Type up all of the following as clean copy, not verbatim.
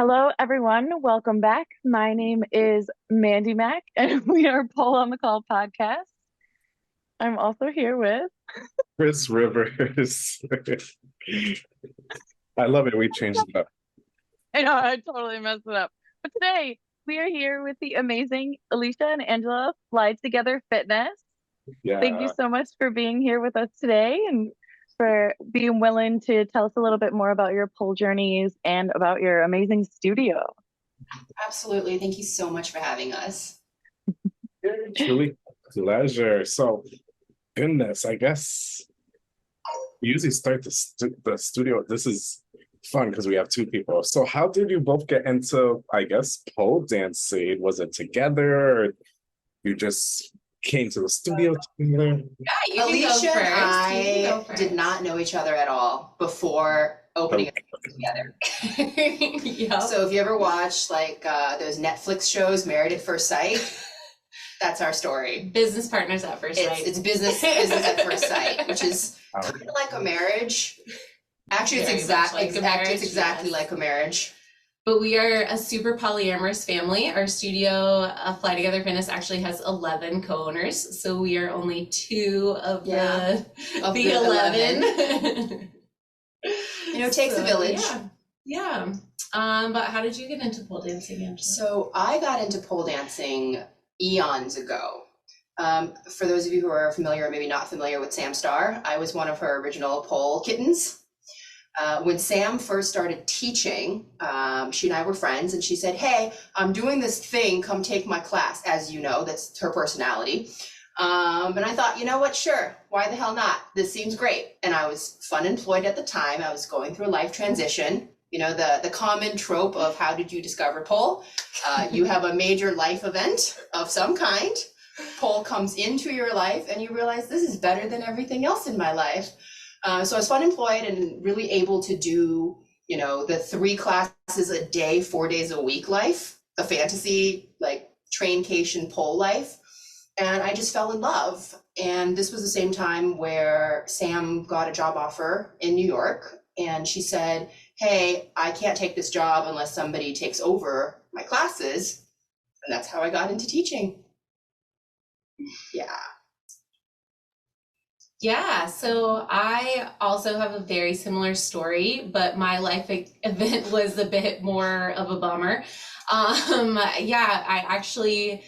Hello, everyone. Welcome back. My name is Mandy Mack, and we are Pole on the Call podcast. I'm also here with. Chris Rivers. I love it. We changed it up. I know I totally messed it up. But today we are here with the amazing Alicia and Angela Fly Together Fitness. Thank you Yeah. so much for being here with us today and for being willing to tell us a little bit more about your pole journeys and about your amazing studio. Absolutely. Thank you so much for having us. Truly pleasure. So, goodness, I guess we usually start the studio. This is fun because we have two people. So, how did you both get into, I guess, pole dancing? Was it together, or you just came to the studio together? Yeah, you Alicia can go and first. I did not know each other at all before opening a together. Yep. So if you ever watch like those Netflix shows, Married at First Sight, that's our story. Business partners at first sight. It's business at first sight, which is kind of like a marriage. Actually, it's exactly like a marriage. But we are a super polyamorous family. Our studio, Fly Together Fitness, actually has 11 co-owners. So we are only two of the 11. It takes a village. Yeah. But how did you get into pole dancing, Angela? So I got into pole dancing eons ago. For those of you who are familiar or maybe not familiar with Sam Starr, I was one of her original pole kittens. When Sam first started teaching, she and I were friends, and she said, "Hey, I'm doing this thing, come take my class." As you know, that's her personality. And I thought, you know what, sure, why the hell not? This seems great. And I was fun employed at the time. I was going through a life transition. You know, the common trope of how did you discover pole? You have a major life event of some kind. Pole comes into your life and you realize this is better than everything else in my life. So I was fun employed and really able to do, the 3 classes a day, 4 days a week life, the fantasy, like traincation pole life. And I just fell in love. And this was the same time where Sam got a job offer in New York. And she said, "Hey, I can't take this job unless somebody takes over my classes." And that's how I got into teaching. Yeah. Yeah, so I also have a very similar story, but my life event was a bit more of a bummer. I actually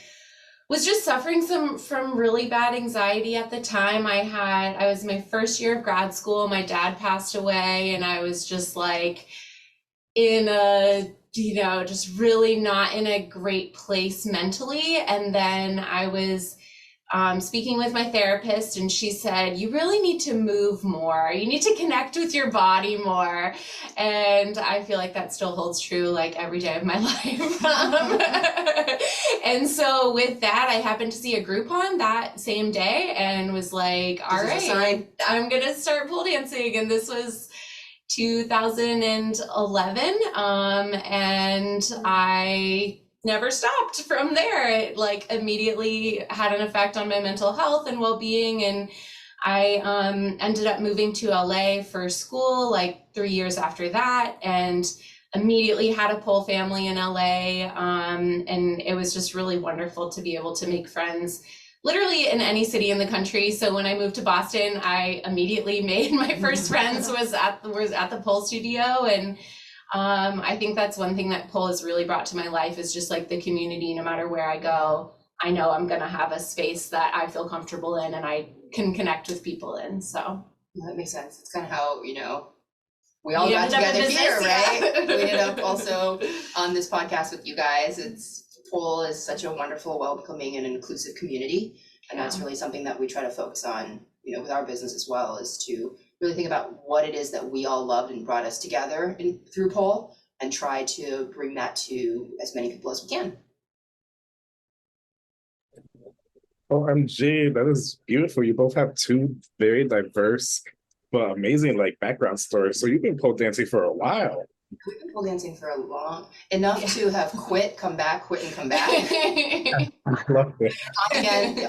was just suffering from really bad anxiety at the time. I was in my first year of grad school. My dad passed away, and I was just like in just really not in a great place mentally. And then I was speaking with my therapist, and she said, "You really need to move more. You need to connect with your body more." And I feel like that still holds true like every day of my life. And so with that, I happened to see a Groupon that same day and was like, all right, I'm going to start pole dancing. And this was 2011. And I never stopped from there. It like immediately had an effect on my mental health and well-being. And I ended up moving to LA for school like 3 years after that, and immediately had a pole family in LA. And it was just really wonderful to be able to make friends literally in any city in the country. So when I moved to Boston, I immediately made my first friends was at the pole studio. And I think that's one thing that pole has really brought to my life is just like the community. No matter where I go, I know I'm going to have a space that I feel comfortable in and I can connect with people in. So that makes sense. It's kind of how, we all got together here, right? We ended up also on this podcast with you guys. Pole is such a wonderful, welcoming and inclusive community. And that's really something that we try to focus on, with our business as well, is to really think about what it is that we all loved and brought us together through pole, and try to bring that to as many people as we can. OMG, that is beautiful. You both have two very diverse but amazing background stories. So you've been pole dancing for a while. We've been pole dancing for enough to have quit, come back, quit and come back. I love it.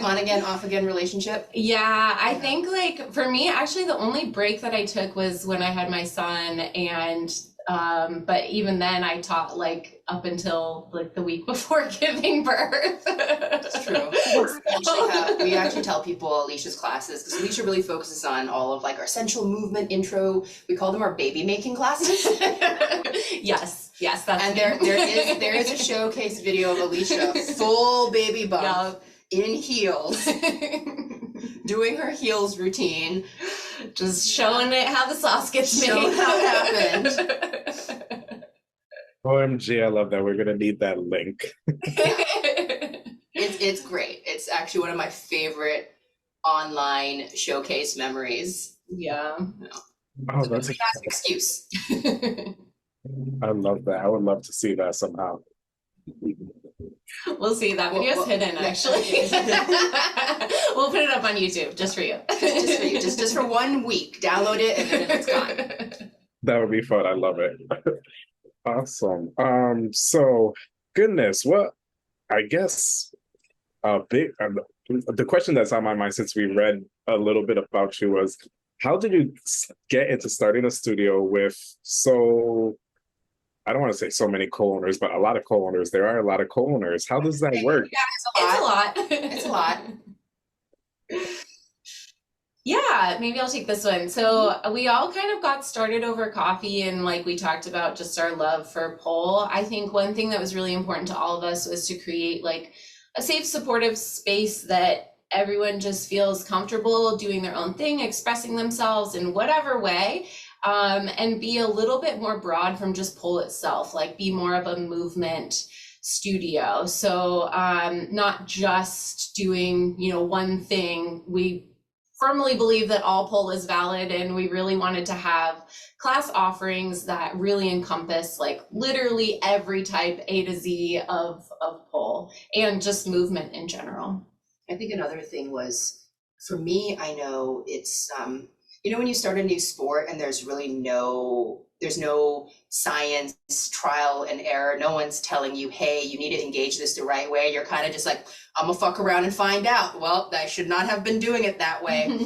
On again, off again relationship. Yeah, I think for me, actually the only break that I took was when I had my son, and But even then I taught like up until like the week before giving birth. It's true. We actually tell people Alicia's classes, because Alicia really focuses on all of like our central movement intro. We call them our baby making classes. Yes, that's And me. there is a showcase video of Alicia, full baby bump, in heels, doing her heels routine. Just showing it how the sauce gets made. Showing how it happened. OMG, I love that. We're gonna need that link. It's great. It's actually one of my favorite online showcase memories. Yeah. Oh, that's That's an excuse. I love that. I would love to see that somehow. We'll see. That video's Well, hidden, yeah. actually. We'll put it up on YouTube just for you. Just for you, just for 1 week. Download it and then it's gone. That would be fun. I love it. Awesome. So goodness, what I guess the question that's on my mind since we read a little bit about you was, how did you get into starting a studio with I don't want to say so many co-owners, but a lot of co-owners. There are a lot of co-owners. How does that work? It's a lot. It's It's a lot. Yeah, maybe I'll take this one. So we all kind of got started over coffee, and like we talked about just our love for pole. I think one thing that was really important to all of us was to create like a safe, supportive space that everyone just feels comfortable doing their own thing, expressing themselves in whatever way, and be a little bit more broad from just pole itself, like be more of a movement studio. So not just doing, one thing. We firmly believe that all pole is valid, and we really wanted to have class offerings that really encompass like literally every type A to Z of pole and just movement in general. I think another thing was, for me, I know it's, when you start a new sport and there's no science, trial and error, no one's telling you, hey, you need to engage this the right way. You're kind of just like, I'm gonna fuck around and find out. Well, I should not have been doing it that way.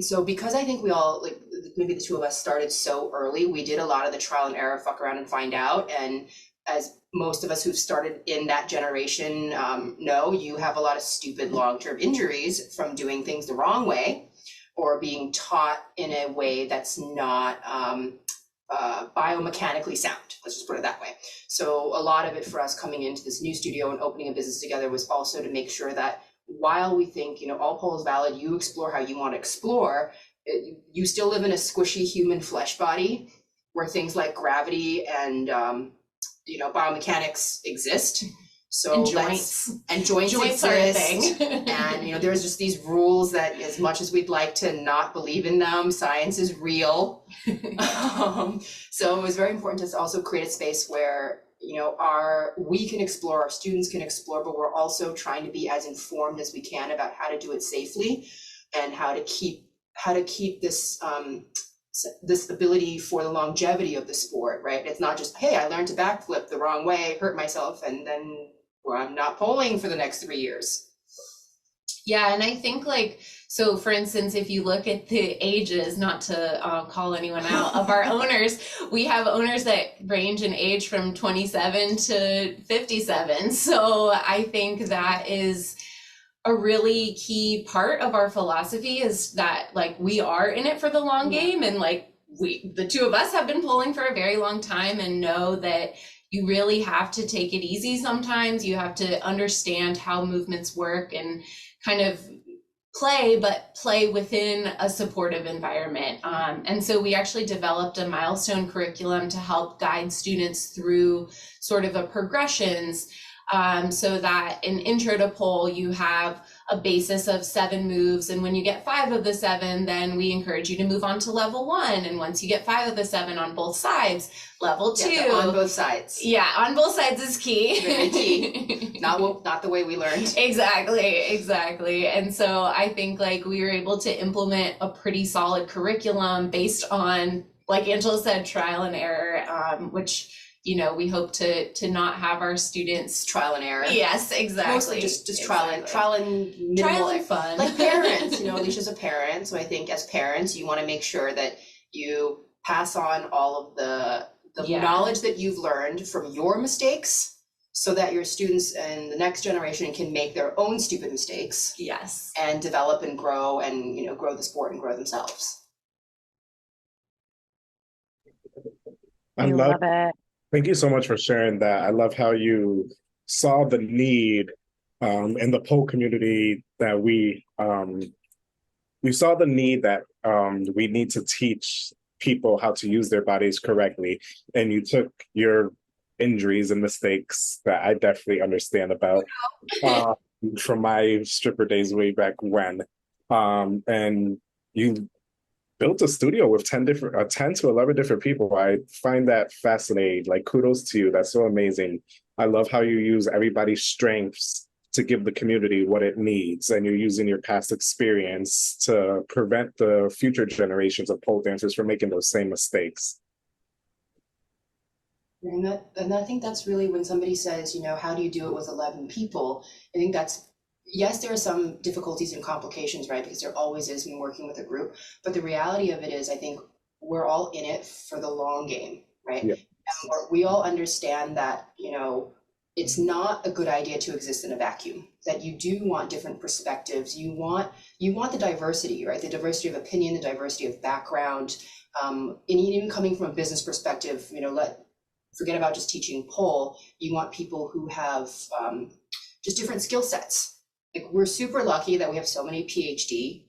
So because I think we all, like maybe the two of us started so early, we did a lot of the trial and error, fuck around and find out. And as most of us who've started in that generation know, you have a lot of stupid long-term injuries from doing things the wrong way or being taught in a way that's not biomechanically sound. Let's just put it that way. So a lot of it for us coming into this new studio and opening a business together was also to make sure that while we think, all pole is valid, you explore how you want to explore, you still live in a squishy human flesh body where things like gravity and biomechanics exist. So And joints. Joints Joints are a exist. thing. And there's just these rules that, as much as we'd like to not believe in them, science is real. So it was very important to us to also create a space where we can explore, our students can explore, but we're also trying to be as informed as we can about how to do it safely and how to keep this this ability for the longevity of the sport, right? It's not just, hey, I learned to backflip the wrong way, hurt myself, and then I'm not polling for the next 3 years. Yeah, and I think so for instance, if you look at the ages, not to call anyone out, of our owners, we have owners that range in age from 27 to 57. So I think that is a really key part of our philosophy, is that we are in it for the long game, and the two of us have been polling for a very long time and know that you really have to take it easy sometimes. You have to understand how movements work and kind of play within a supportive environment. And so we actually developed a milestone curriculum to help guide students through sort of a progressions, so that in intro to pole, you have a basis of 7 moves. And when you get 5 of the 7, then we encourage you to move on to level 1. And once you get 5 of the 7 on both sides, level 2. Yeah, on both sides. Yeah, on both sides is key. Very key. Not the way we learned. Exactly. And so I think we were able to implement a pretty solid curriculum based on, like Angela said, trial and error, which we hope to not have our students trial and error. Yes, exactly. Mostly just exactly. trial and minimal. Trial and fun. Like parents, Alicia's a parent, so I think as parents, you want to make sure that you pass on all of the Yeah. knowledge that you've learned from your mistakes so that your students and the next generation can make their own stupid mistakes Yes. and develop and grow and, you know, grow the sport and grow themselves. I I love, love it. thank you so much for sharing that. I love how you saw the need in the pole community that we saw the need that we need to teach people how to use their bodies correctly. And you took your injuries and mistakes that I definitely understand about from my stripper days way back when. And you built a studio with 10 to 11 different people. I find that fascinating. Like, kudos to you. That's so amazing. I love how you use everybody's strengths to give the community what it needs, and you're using your past experience to prevent the future generations of pole dancers from making those same mistakes. And I think that's really when somebody says, you know, how do you do it with 11 people? I think that's, yes, there are some difficulties and complications, right? Because there always is when working with a group. But the reality of it is, I think we're all in it for the long game, right? Yeah. And we all understand that, you know, it's not a good idea to exist in a vacuum, that you do want different perspectives. You want the diversity, right? The diversity of opinion, the diversity of background, and even coming from a business perspective, you know, forget about just teaching pole. You want people who have just different skill sets. Like, we're super lucky that we have so many PhD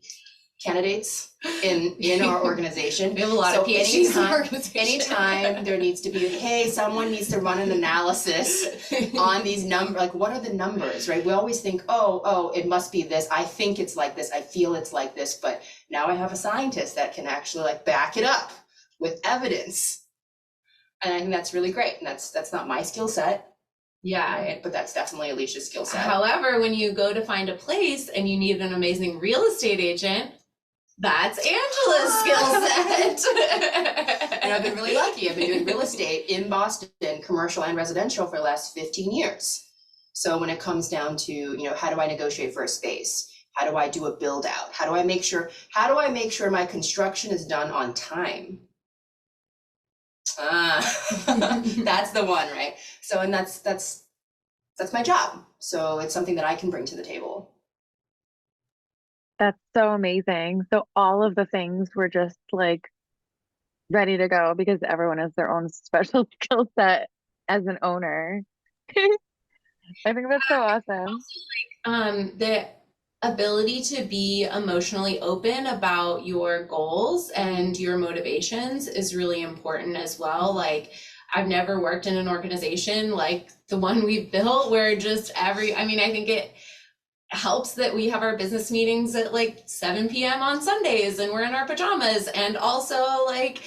candidates in our organization. We have a lot of PhDs in our organization. Anytime there needs to be, hey, someone needs to run an analysis on these numbers, like, what are the numbers, right? We always think, oh, it must be this. I think it's like this. I feel it's like this. But now I have a scientist that can actually, like, back it up with evidence. And I think that's really great. And that's not my skill set. Yeah. Right? But that's definitely Alicia's skill set. However, when you go to find a place and you need an amazing real estate agent, that's Angela's skill set. And I've been really lucky. I've been doing real estate in Boston, commercial and residential, for the last 15 years. So when it comes down to, you know, how do I negotiate for a space? How do I do a build out? How do I make sure my construction is done on time? That's the one, right? So, and that's my job. So it's something that I can bring to the table. That's so amazing. So all of the things were just like ready to go because everyone has their own special skill set as an owner. I think that's so awesome. The ability to be emotionally open about your goals and your motivations is really important as well. Like, I've never worked in an organization like the one we've built where just I think it helps that we have our business meetings at like 7 p.m. on Sundays and we're in our pajamas and also like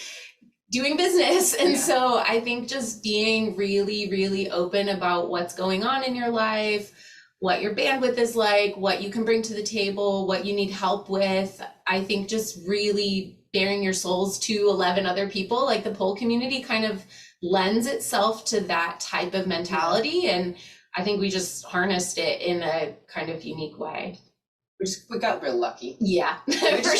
doing business. And so I think just being really, really open about what's going on in your life, what your bandwidth is like, what you can bring to the table, what you need help with. I think just really bearing your souls to 11 other people, like the pole community kind of lends itself to that type of mentality. And I think we just harnessed it in a kind of unique way. We got real lucky. Yeah, for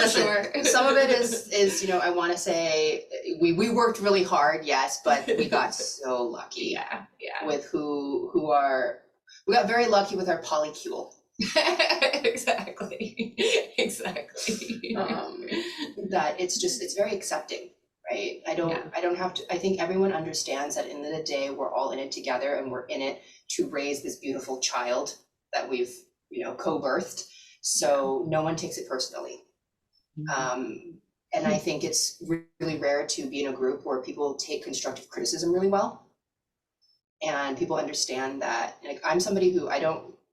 sure. Some of it is, you know, I want to say we worked really hard, yes, but we got so lucky. Yeah. With we got very lucky with our polycule. Exactly. That it's very accepting, right? I don't have to, I think everyone understands that at the end of the day, we're all in it together and we're in it to raise this beautiful child that we've, you know, co-birthed. So no one takes it personally. And I think it's really rare to be in a group where people take constructive criticism really well. And people understand that, like, I'm somebody who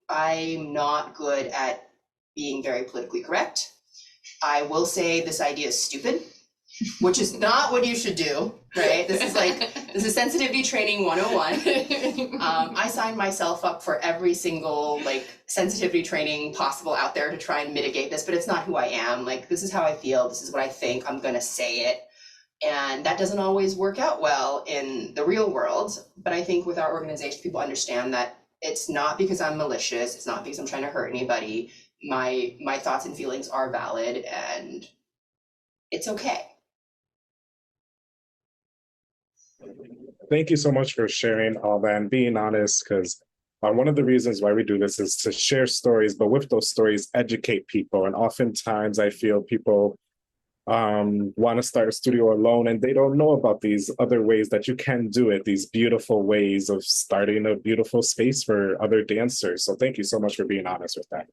I'm not good at being very politically correct. I will say this idea is stupid, which is not what you should do, right? This is sensitivity training 101. I signed myself up for every single like sensitivity training possible out there to try and mitigate this, but it's not who I am. Like, this is how I feel. This is what I think. I'm going to say it. And that doesn't always work out well in the real world. But I think with our organization, people understand that it's not because I'm malicious. It's not because I'm trying to hurt anybody. My thoughts and feelings are valid and it's okay. Thank you so much for sharing all that and being honest, because one of the reasons why we do this is to share stories, but with those stories, educate people. And oftentimes I feel people want to start a studio alone and they don't know about these other ways that you can do it, these beautiful ways of starting a beautiful space for other dancers. So thank you so much for being honest with that.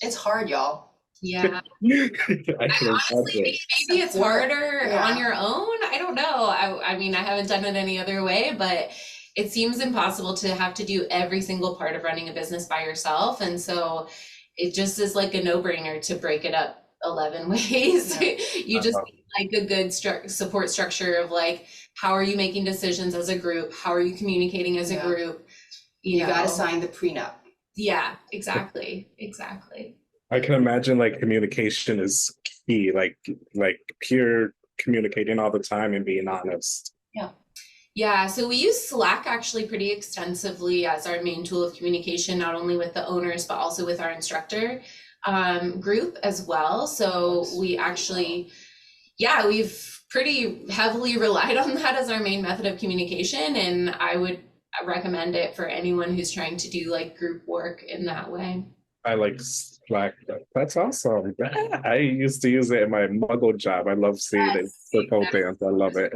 It's hard, y'all. Yeah. I can Honestly, imagine. maybe it's harder Yeah. on your own. I don't know. I mean, I haven't done it any other way, but it seems impossible to have to do every single part of running a business by yourself. And so it just is like a no-brainer to break it up 11 ways. Yeah. You just need like a good support structure of like, how are you making decisions as a group? How are you communicating as a Yeah. group? You got to know? sign the prenup. Yeah, exactly. Exactly. I can imagine like communication is key, like pure communicating all the time and being honest. Yeah, so we use Slack actually pretty extensively as our main tool of communication, not only with the owners, but also with our instructor group as well. So we actually, yeah, we've pretty heavily relied on that as our main method of communication. And I would recommend it for anyone who's trying to do like group work in that way. I like Slack. That's awesome. I used to use it in my Muggle job. I love seeing it. The pole dance. I love it.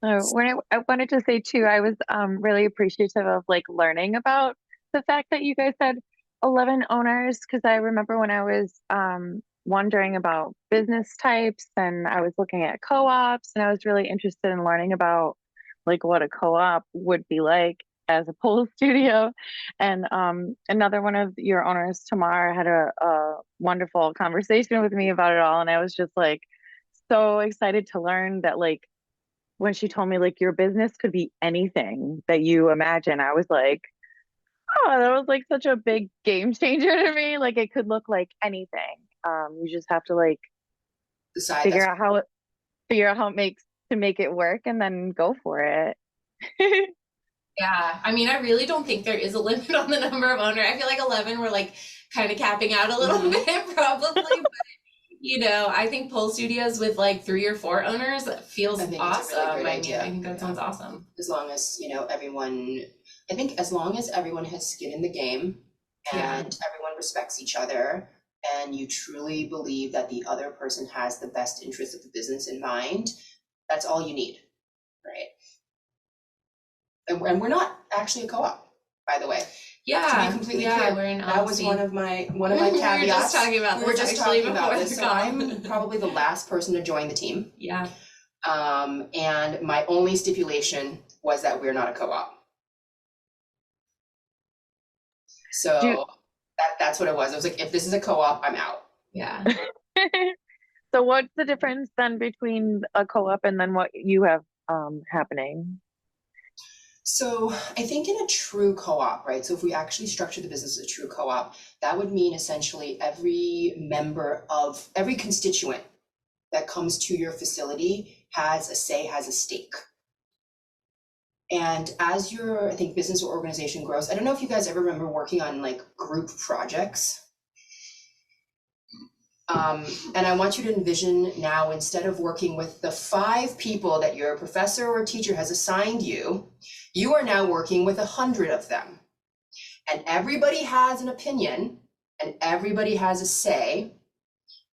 So when I wanted to say too, I was really appreciative of like learning about the fact that you guys had 11 owners, because I remember when I was wondering about business types and I was looking at co-ops, and I was really interested in learning about like what a co-op would be like as a pole studio. And another one of your owners, Tamar, had a wonderful conversation with me about it all, and I was just like so excited to learn that like when she told me like your business could be anything that you imagine, I was like, oh, that was like such a big game changer to me. Like it could look like anything. You just have to like Decide figure that's out how it makes to make it work and then go for it. Yeah, I mean, I really don't think there is a limit on the number of owner. I feel like 11, we're like kind of capping out a little bit probably, but you know, I think pole studios with like 3 or 4 owners feels I think it's a awesome. really great I mean, idea. I think that sounds awesome. as long as, I think as long as everyone has skin in the game and Yeah. everyone respects each other and you truly believe that the other person has the best interest of the business in mind, that's all you need, right? And we're not actually a co-op, by the way. Yeah, completely yeah, clear, we're in That was LLC. one of my We were caveats. just talking about We were this just actually talking about before this, the so call. I'm probably the last person to join the team. Yeah, And my only stipulation was that we're not a co-op. So that's what it was. I was like, if this is a co-op, I'm out. yeah. So what's the difference then between a co-op and then what you have happening? So I think in a true co-op, right? So if we actually structure the business as a true co-op, that would mean essentially every member of every constituent that comes to your facility has a say, has a stake. And as your, I think, business or organization grows, I don't know if you guys ever remember working on like group projects. And I want you to envision now, instead of working with the 5 people that your professor or teacher has assigned you, you are now working with 100 of them. And everybody has an opinion and everybody has a say.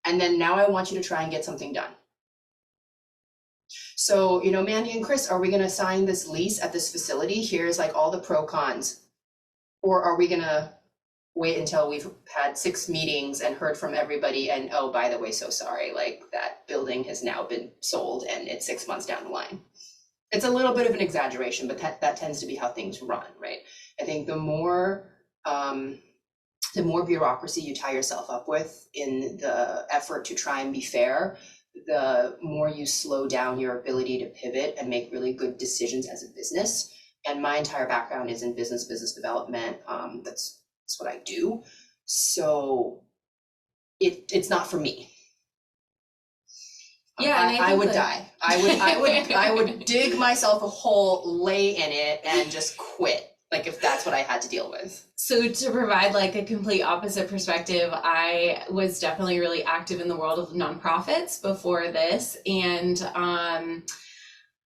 And then now I want you to try and get something done. So, Mandy and Chris, are we going to sign this lease at this facility? Here's like all the pro cons. Or are we going to wait until we've had 6 meetings and heard from everybody and, oh, by the way, so sorry, like that building has now been sold and it's 6 months down the line. It's a little bit of an exaggeration, but that tends to be how things run, right? I think the more bureaucracy you tie yourself up with in the effort to try and be fair, the more you slow down your ability to pivot and make really good decisions as a business. And my entire background is in business development. That's what I do. So it's not for me. Yeah, and I think would that- die. I would dig myself a hole, lay in it, and just quit. Like if that's what I had to deal with. So to provide like a complete opposite perspective, I was definitely really active in the world of nonprofits before this, and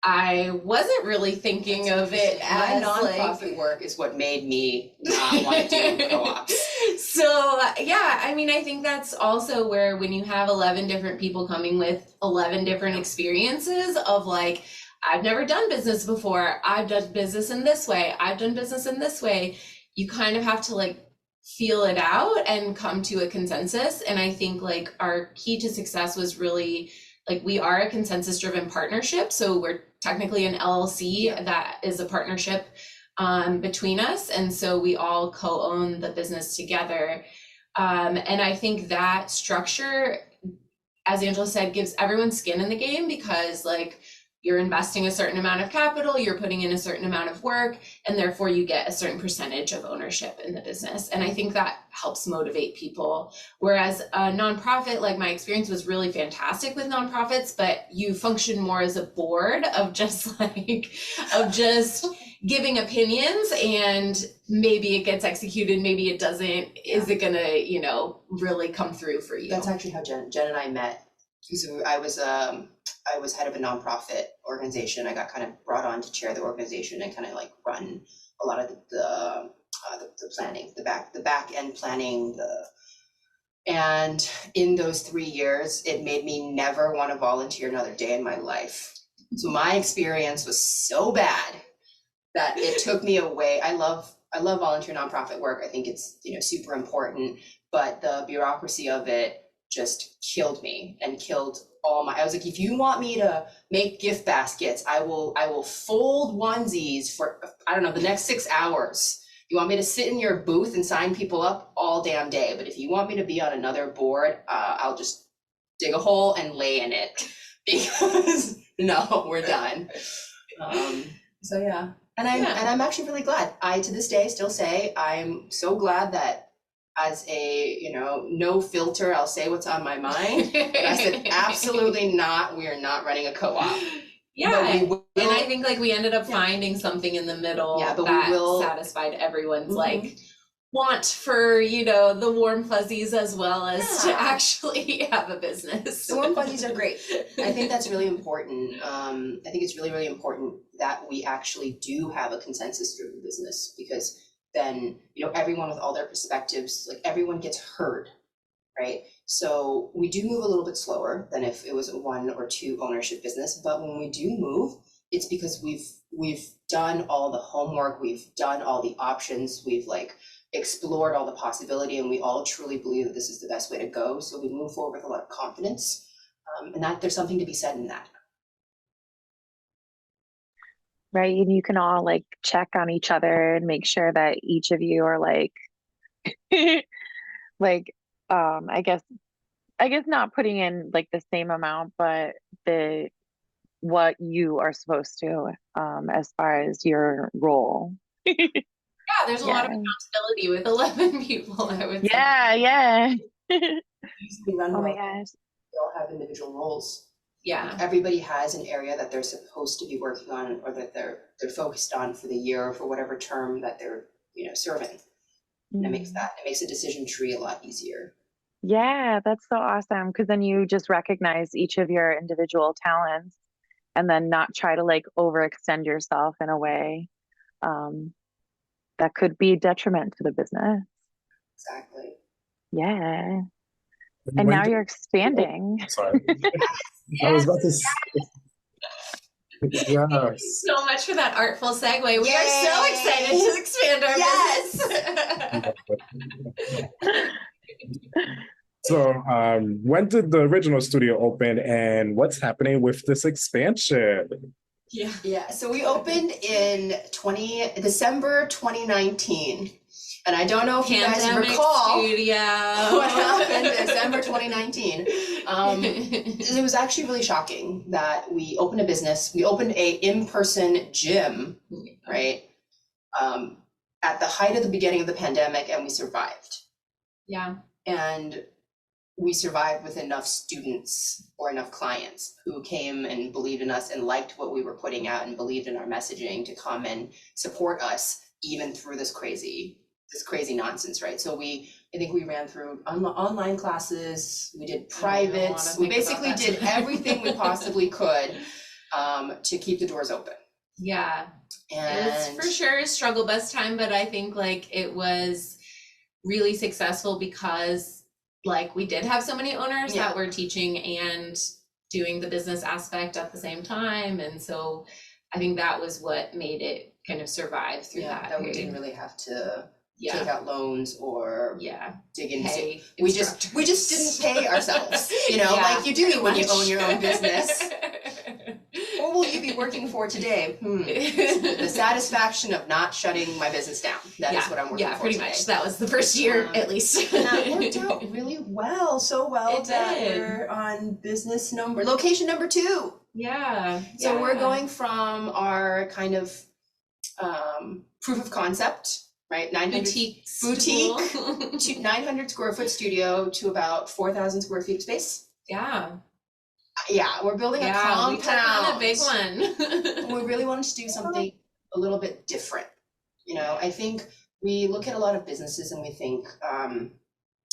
I wasn't really thinking of it My as nonprofit like work is what made me not want to do co-ops. So yeah, I mean, I think that's also where when you have 11 different people coming with 11 different experiences of like, I've never done business before, I've done business in this way, I've done business in this way, you kind of have to like feel it out and come to a consensus. And I think like our key to success was really like, we are a consensus driven partnership. So we're technically an LLC that is a partnership between us. And so we all co-own the business together. And I think that structure, as Angela said, gives everyone skin in the game because like you're investing a certain amount of capital, you're putting in a certain amount of work, and therefore you get a certain percentage of ownership in the business. And I think that helps motivate people. Whereas a nonprofit, like my experience was really fantastic with nonprofits, but you function more as a board of just like, of just giving opinions, and maybe it gets executed, maybe it doesn't. Is it gonna, you know, really come through for you? That's actually how Jen and I met. So I was head of a nonprofit organization. I got kind of brought on to chair the organization and kind of like run a lot of the planning, the back end planning, and in those 3 years, it made me never want to volunteer another day in my life. So my experience was so bad that it took me away. I love volunteer nonprofit work. I think it's, you know, super important, but the bureaucracy of it just killed me and killed I was like, if you want me to make gift baskets, I will fold onesies for, I don't know, the next 6 hours. You want me to sit in your booth and sign people up all damn day. But if you want me to be on another board, I'll just dig a hole and lay in it because no, we're done. So yeah. And I'm actually really glad. I, to this day, still say I'm so glad that as a, you know, no filter, I'll say what's on my mind. But I said, absolutely not. We are not running a co-op. Yeah, and I think like we ended up finding something in the middle that satisfied everyone's like want for, you know, the warm fuzzies as well as to actually have a business. The warm fuzzies are great. I think that's really important. I think it's really, really important that we actually do have a consensus-driven business, because then, you know, everyone with all their perspectives, like everyone gets heard, right? So we do move a little bit slower than if it was a 1 or 2 ownership business, but when we do move, it's because we've done all the homework, we've done all the options, we've like explored all the possibility, and we all truly believe that this is the best way to go. So we move forward with a lot of confidence, and that there's something to be said in that. Right. And you can all like check on each other and make sure that each of you are like, like, I guess not putting in like the same amount, but what you are supposed to, as far as your role. Yeah, there's a lot of accountability with 11 people, I would say. Yeah. Oh my gosh. They all have individual roles. Yeah. Everybody has an area that they're supposed to be working on, or that they're focused on for the year, or for whatever term that they're, you know, serving. And it makes a decision tree a lot easier. Yeah, that's so awesome, because then you just recognize each of your individual talents and then not try to like overextend yourself in a way that could be detriment to the business. Exactly. Yeah. And now you're expanding. Sorry. I was about to say. Yes. Thank you so much for that artful segue. We are so excited to expand our business. So, when did the original studio open, and what's happening with this expansion? Yeah. So we opened in December 2019. And I don't know if Pandemic you guys recall studio. What happened in December 2019. It was actually really shocking that we opened a business. We opened a in-person gym, right? At the height of the beginning of the pandemic, and we survived. Yeah. And we survived with enough students or enough clients who came and believed in us and liked what we were putting out and believed in our messaging to come and support us, even through this crazy nonsense, right? So I think we ran through online classes, we did privates, we basically did everything we possibly could to keep the doors open. Yeah, And it was for sure a struggle bus time, but I think like it was really successful because like we did have so many owners Yeah. that were teaching and doing the business aspect at the same time. And so I think that was what made it kind of survive through that we period. didn't really have to Yeah, take out loans or yeah. dig into. Pay We just didn't pay ourselves, you know, Yeah, like you do pretty when you much. own your own business. What will you be working for today? The satisfaction of not shutting my business down. That is what I'm working for pretty today. much. That was the first year at least. And that worked out really well, so well It that did. we're on location number 2. Yeah. So we're yeah. going from our kind of proof of concept, right? 900 boutique to 900 square foot studio to about 4,000 square feet of space. Yeah. Yeah, we're building a We took compound. on a big one. We really wanted to do something a little bit different. You know, I think we look at a lot of businesses and we think,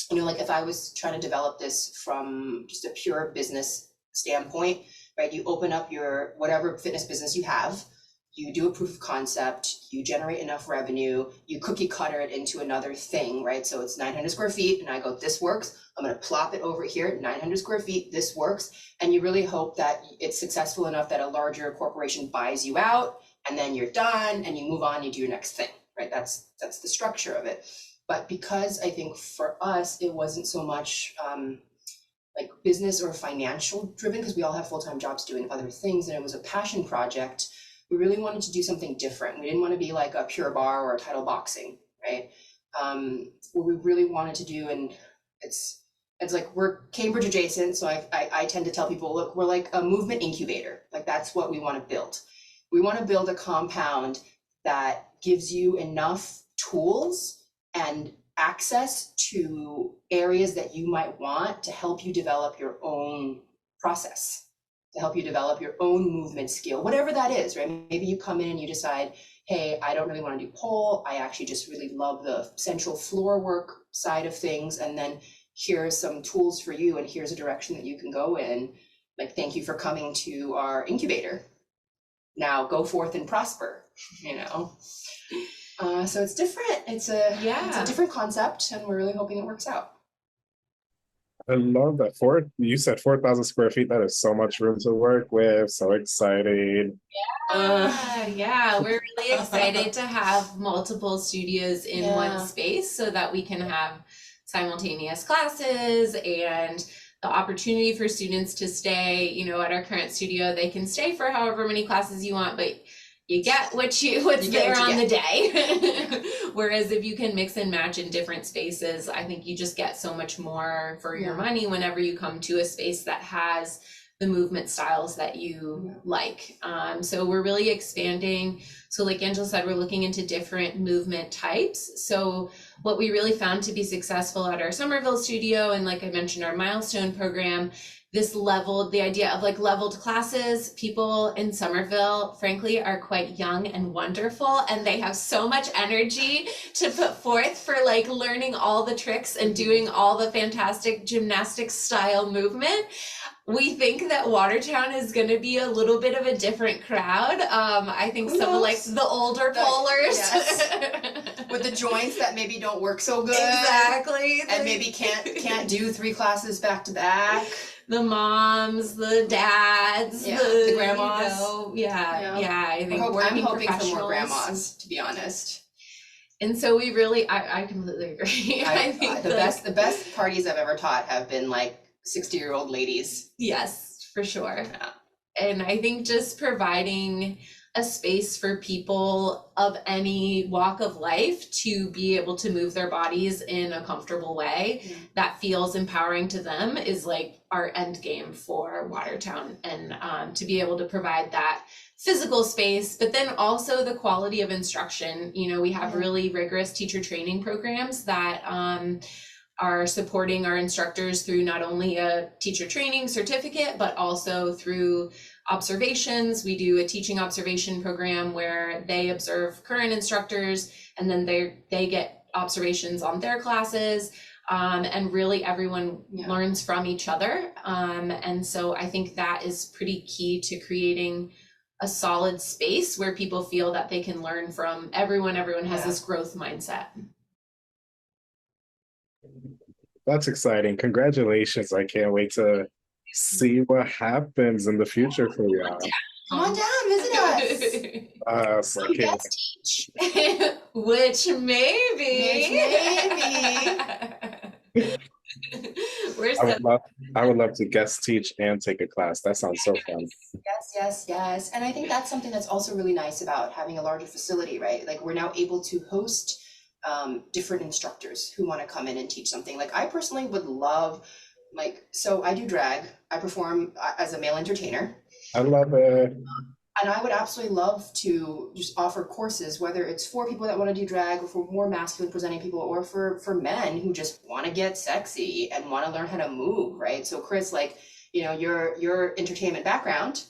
you know, like if I was trying to develop this from just a pure business standpoint, right? You open up your whatever fitness business you have, you do a proof of concept, you generate enough revenue, you cookie cutter it into another thing, right? So it's 900 square feet and I go, this works. I'm going to plop it over here, 900 square feet, this works. And you really hope that it's successful enough that a larger corporation buys you out and then you're done and you move on, you do your next thing, right? That's the structure of it. But because I think for us, it wasn't so much like business or financial driven, because we all have full-time jobs doing other things and it was a passion project. We really wanted to do something different. We didn't want to be like a Pure Barre or a Title Boxing, right? What we really wanted to do, and it's like we're Cambridge adjacent, so I tend to tell people, look, we're like a movement incubator. Like that's what we want to build. We want to build a compound that gives you enough tools and access to areas that you might want to help you develop your own process, to help you develop your own movement skill, whatever that is, right? Maybe you come in and you decide, hey, I don't really want to do pole. I actually just really love the central floor work side of things. And then here's some tools for you and here's a direction that you can go in. Like, thank you for coming to our incubator. Now go forth and prosper, you know? So it's different. It's a different concept and we're really hoping it works out. I love that. You said 4,000 square feet. That is so much room to work with. So exciting. Yeah, we're really excited to have multiple studios in one space so that we can have simultaneous classes and the opportunity for students to stay, you know, at our current studio. They can stay for however many classes you want, but you get what's there on the day. Whereas if you can mix and match in different spaces, I think you just get so much more for your money whenever you come to a space that has the movement styles that you like. So we're really expanding. So like Angela said, we're looking into different movement types. So what we really found to be successful at our Somerville studio, and like I mentioned, our Milestone program, the idea of like leveled classes. People in Somerville, frankly, are quite young and wonderful, and they have so much energy to put forth for like learning all the tricks and doing all the fantastic gymnastics style movement. We think that Watertown is going to be a little bit of a different crowd. I think some of like the older polars. With the joints that maybe don't work so good. Exactly. And maybe can't do 3 classes back to back. The moms, the dads, the grandmas. I think I'm hoping for more grandmas, to be honest. And so we really, I completely agree. I think the best parties I've ever taught have been like 60-year-old ladies. Yes, for sure. Yeah. And I think just providing a space for people of any walk of life to be able to move their bodies in a comfortable way that feels empowering to them is like our end game for Watertown. And to be able to provide that physical space, but then also the quality of instruction. You know, we have really rigorous teacher training programs that are supporting our instructors through not only a teacher training certificate, but also through observations. We do a teaching observation program where they observe current instructors, and then they get observations on their classes. And really everyone learns from each other. And so I think that is pretty key to creating a solid space where people feel that they can learn from everyone. Everyone has this growth mindset. That's exciting. Congratulations. I can't wait to see what happens in the future for y'all. Come on down, visit us. So I can't Guest teach. Which maybe. I would love to guest teach and take a class. That sounds so fun. Yes. And I think that's something that's also really nice about having a larger facility, right? Like we're now able to host different instructors who want to come in and teach something. Like I personally would love, so I do drag. I perform as a male entertainer. I love it. And I would absolutely love to just offer courses, whether it's for people that want to do drag or for more masculine presenting people, or for men who just want to get sexy and want to learn how to move, right? So Chris, your entertainment background,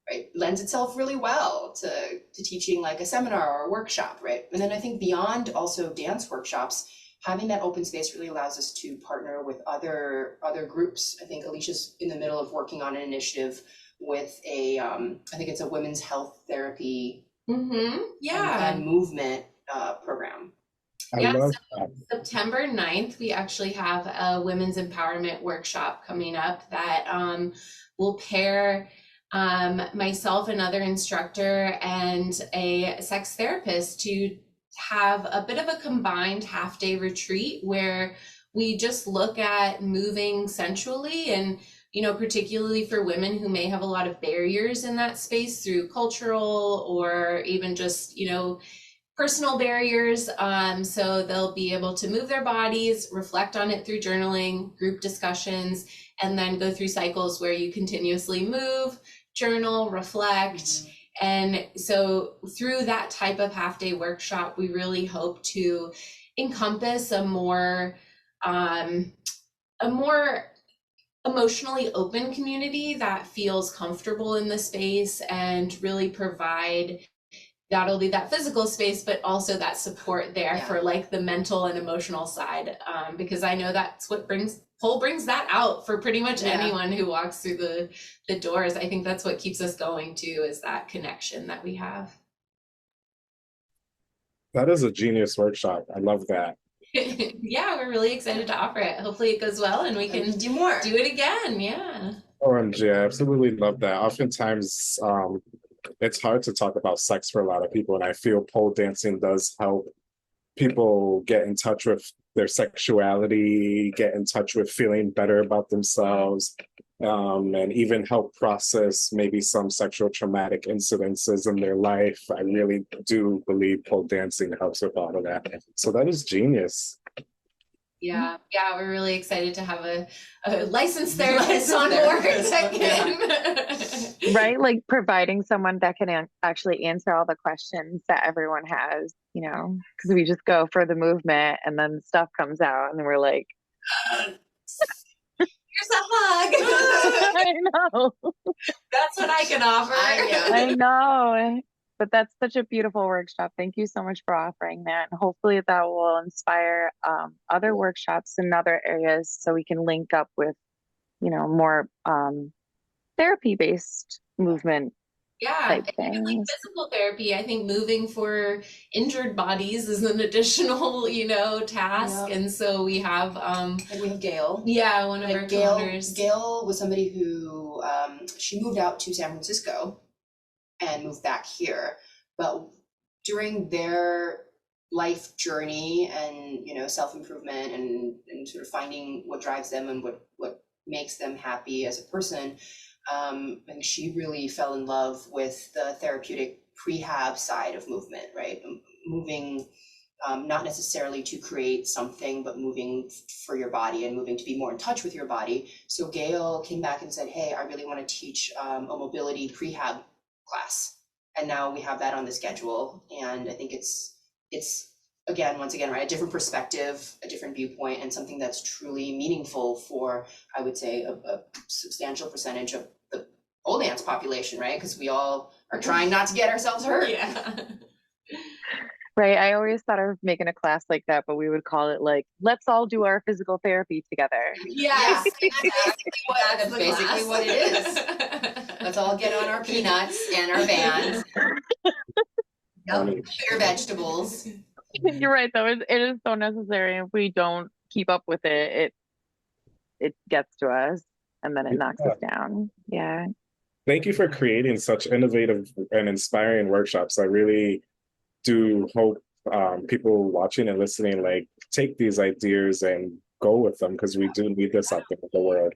right, lends itself really well to teaching like a seminar or a workshop, right? And then I think beyond also dance workshops, having that open space really allows us to partner with other groups. I think Alicia's in the middle of working on an initiative with I think it's a women's health therapy and movement program. I love that. September 9th, we actually have a women's empowerment workshop coming up that will pair myself, another instructor, and a sex therapist to have a bit of a combined half-day retreat where we just look at moving sensually, and particularly for women who may have a lot of barriers in that space through cultural or even just personal barriers. So they'll be able to move their bodies, reflect on it through journaling, group discussions, and then go through cycles where you continuously move, journal, reflect. And so through that type of half-day workshop, we really hope to encompass a more emotionally open community that feels comfortable in the space, and really provide not only that physical space, but also that support there for like the mental and emotional side. Because I know that's what pole brings that out for pretty much anyone who walks through the doors. I think that's what keeps us going too, is that connection that we have. That is a genius workshop. I love that. Yeah, we're really excited to offer it. Hopefully it goes well and we can do more. Do it again. Yeah. OMG, I absolutely love that. Oftentimes, it's hard to talk about sex for a lot of people, and I feel pole dancing does help people get in touch with their sexuality, get in touch with feeling better about themselves, and even help process maybe some sexual traumatic incidences in their life. I really do believe pole dancing helps with all of that. So that is genius. Yeah, we're really excited to have a licensed therapist on board. Right, like providing someone that can actually answer all the questions that everyone has, because we just go for the movement and then stuff comes out and we're like, here's a hug. I know. That's what I can offer. I know. But that's such a beautiful workshop. Thank you so much for offering that. And hopefully that will inspire other workshops in other areas so we can link up with, more therapy-based movement. Yeah, like physical therapy. I think moving for injured bodies is an additional, task. And so we have Gail. Yeah, one of our co-owners. Gail was somebody who she moved out to San Francisco and moved back here, but during their life journey and self-improvement and sort of finding what drives them and what makes them happy as a person, I think she really fell in love with the therapeutic prehab side of movement, right? Moving not necessarily to create something, but moving for your body and moving to be more in touch with your body. So Gail came back and said, hey, I really want to teach a mobility prehab class. And now we have that on the schedule. And I think it's once again, right, a different perspective, a different viewpoint, and something that's truly meaningful for, I would say, a substantial percentage of the pole dance population, right? Because we all are trying not to get ourselves hurt. Yeah. Right. I always thought of making a class like that, but we would call it like, let's all do our physical therapy together. Yes, That's basically what it is. Let's all get on our peanuts and our bands, Funny. your vegetables. You're right, though. It is so necessary. If we don't keep up with it gets to us and then it knocks us down. Yeah. Thank you for creating such innovative and inspiring workshops. I really do hope people watching and listening like take these ideas and go with them, because we do need this out there in the world.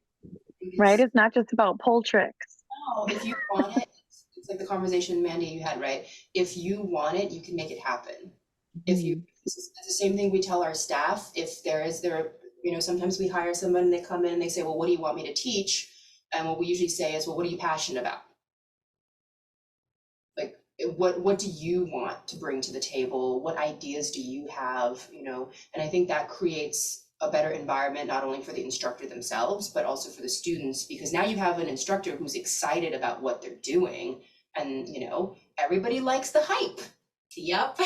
Right. It's not just about pole tricks. No, if you want it, it's like the conversation, Mandy, you had, right? If you want it, you can make it happen. If you, it's the same thing we tell our staff. If sometimes we hire someone and they come in and they say, well, what do you want me to teach? And what we usually say is, well, what are you passionate about? Like, what do you want to bring to the table? What ideas do you have? And I think that creates a better environment, not only for the instructor themselves, but also for the students, because now you have an instructor who's excited about what they're doing. And, everybody likes the hype. Yep.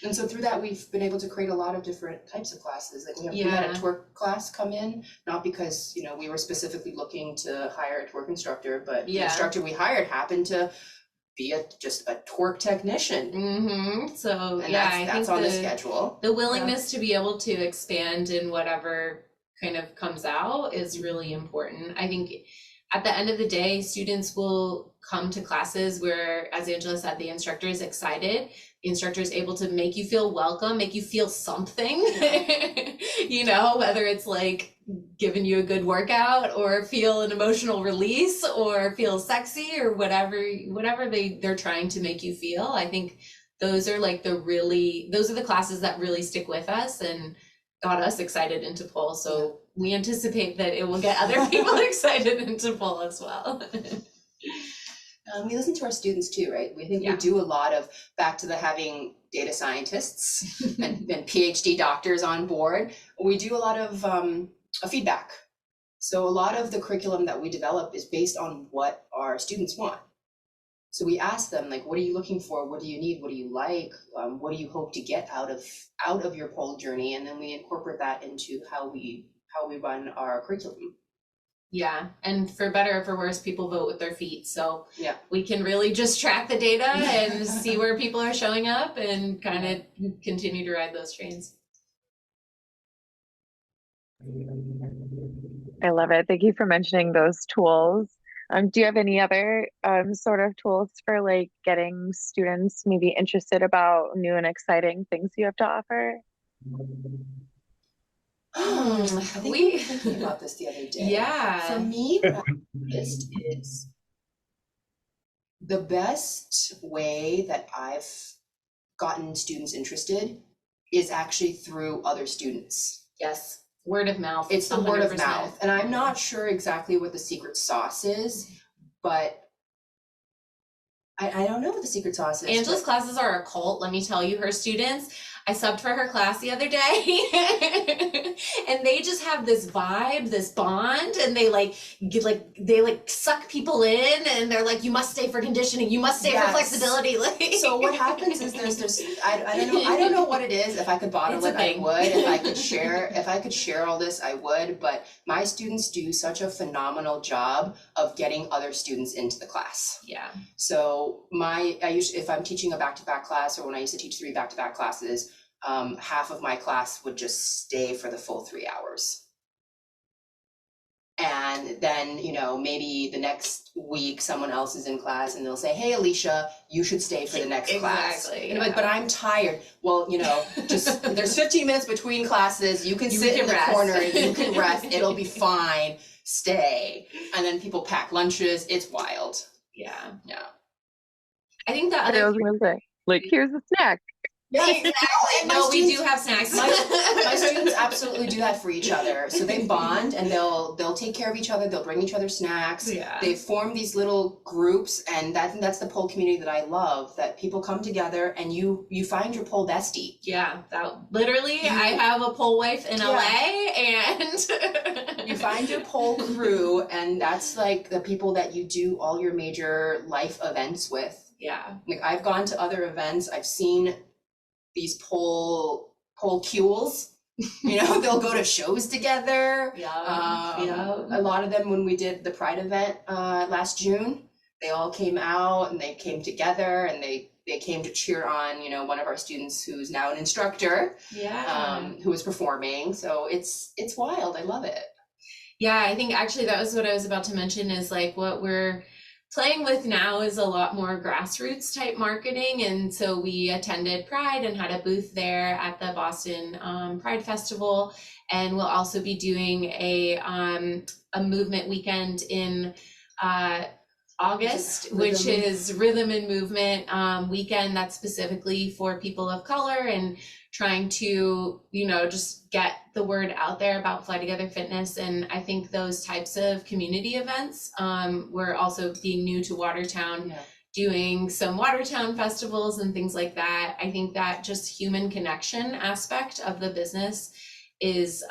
And so through that, we've been able to create a lot of different types of classes. Like we had a twerk class come in, not because, we were specifically looking to hire a twerk instructor, but the instructor we hired happened to be just a twerk technician. So and I that's think on the schedule. The willingness to be able to expand in whatever kind of comes out is really important. I think at the end of the day, students will come to classes where, as Angela said, the instructor is excited. The instructor is able to make you feel welcome, make you feel something, whether it's like giving you a good workout or feel an emotional release or feel sexy or whatever they're trying to make you feel. I think those are the classes that really stick with us and got us excited into pole. So we anticipate that it will get other people excited into pole as well. We listen to our students too, right? We think we do a lot of, back to the having data scientists and PhD doctors on board. We do a lot of feedback. So a lot of the curriculum that we develop is based on what our students want. So we ask them, like, what are you looking for? What do you need? What do you like? What do you hope to get out of your pole journey? And then we incorporate that into how we run our curriculum. Yeah, and for better or for worse, people vote with their feet. So yeah, we can really just track the data and see where people are showing up and kind of continue to ride those trains. I love it. Thank you for mentioning those tools. Do you have any other sort of tools for like getting students maybe interested about new and exciting things you have to offer? I think we were thinking about this the other day. Yeah. For me, what I noticed is the best way that I've gotten students interested is actually through other students. Yes. Word of mouth. It's the 100%. Word of mouth. And I'm not sure exactly what the secret sauce is, but I don't know what the secret sauce is. Angela's classes are a cult, let me tell you. Her students, I subbed for her class the other day and they just have this vibe, this bond, and they suck people in, and they're like, you must stay for conditioning, you must stay for flexibility. So what happens is there's I don't know what it is. If I could bottle it, I would. If I could share all this, I would. But my students do such a phenomenal job of getting other students into the class. Yeah. So if I'm teaching a back-to-back class, or when I used to teach 3 back-to-back classes, half of my class would just stay for the full 3 hours. And then, maybe the next week someone else is in class and they'll say, hey, Alicia, you should stay for the next class. Yeah. Like, but I'm tired. Well, just there's 15 minutes between classes. You can sit in the corner, you can rest, it'll be fine. Stay. And then people pack lunches. It's wild. Yeah. Yeah. I think that I was gonna say, like, here's a snack. Yeah, Exactly. and my No, we students- do have snacks. my students absolutely do that for each other. So they bond and they'll take care of each other. They'll bring each other snacks. Yeah. They form these little groups, and that's the pole community that I love. That people come together and you find your pole bestie. Yeah, that literally, I have a pole wife in Yeah. LA, and You find your pole crew, and that's like the people that you do all your major life events with. yeah, Like I've gone to other events. I've seen these pole cules. You know, they'll go to shows together. yeah. A lot of them, when we did the Pride event last June, they all came out and they came together and they came to cheer on, you know, one of our students who's now an instructor, who was performing. So it's wild. I love it. Yeah, I think actually that was what I was about to mention is like what we're playing with now is a lot more grassroots type marketing. And so we attended Pride and had a booth there at the Boston Pride Festival. And we'll also be doing a movement weekend in August, which is Rhythm and Movement weekend that's specifically for people of color and trying to, you know, just get the word out there about Fly Together Fitness. And I think those types of community events, we're also being new to Watertown, doing some Watertown festivals and things like that. I think that just human connection aspect of the business is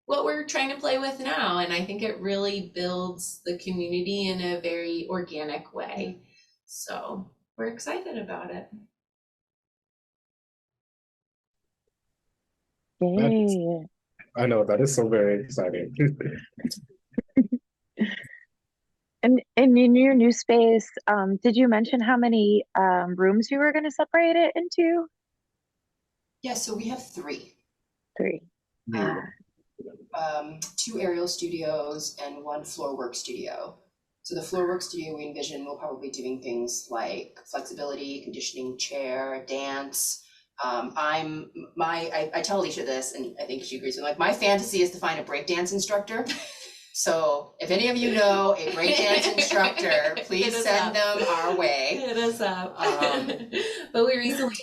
what we're trying to play with now. And I think it really builds the community in a very organic way. So we're excited about it. Yay. I know that is so very exciting. And in your new space, did you mention how many rooms you were going to separate it into? Yeah, so we have 3. 3. Yeah. 2 aerial studios and 1 floor work studio. So the floor work studio we envision will probably be doing things like flexibility, conditioning chair, dance. I tell Alicia this, and I think she agrees with me, like my fantasy is to find a breakdance instructor. So if any of you know a breakdance instructor, please send them our way. Hit us up. But we recently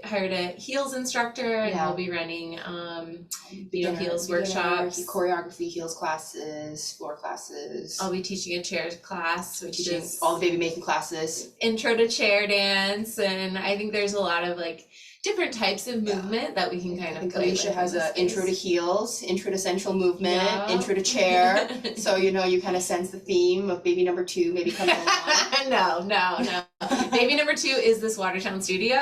hired a heels instructor, and we'll be running heels workshops, choreography, heels classes, floor classes. I'll be teaching a chair class, which teaching is all the baby making classes, intro to chair dance, and I think there's a lot of like different types of movement that we can kind of play Alicia with has in a this intro to space. heels, intro to central movement, Yeah. intro to chair. So you know, you kind of sense the theme of baby number 2 maybe coming along. No. Baby number 2 is this Watertown studio.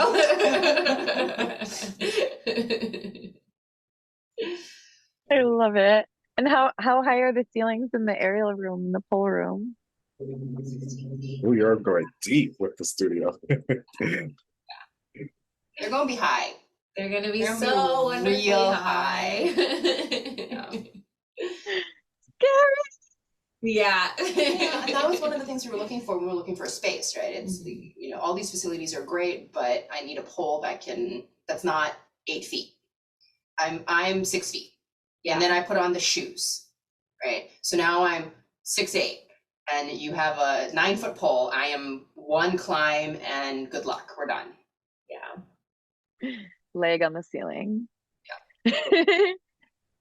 I love it. And how high are the ceilings in the aerial room, the pole room? We are going deep with the studio. They're going to be high. They're gonna be They're so gonna be wonderfully real high. Yeah. Yeah, and that was one of the things we were looking for when we were looking for a space, right? It's you know, all these facilities are great, but I need a pole that's not 8 feet. I'm 6 feet. Yeah. And then I put on the shoes, right? So now I'm 6'8", and you have a 9-foot pole. I am 1 climb and good luck. We're done. Yeah. Leg on the ceiling.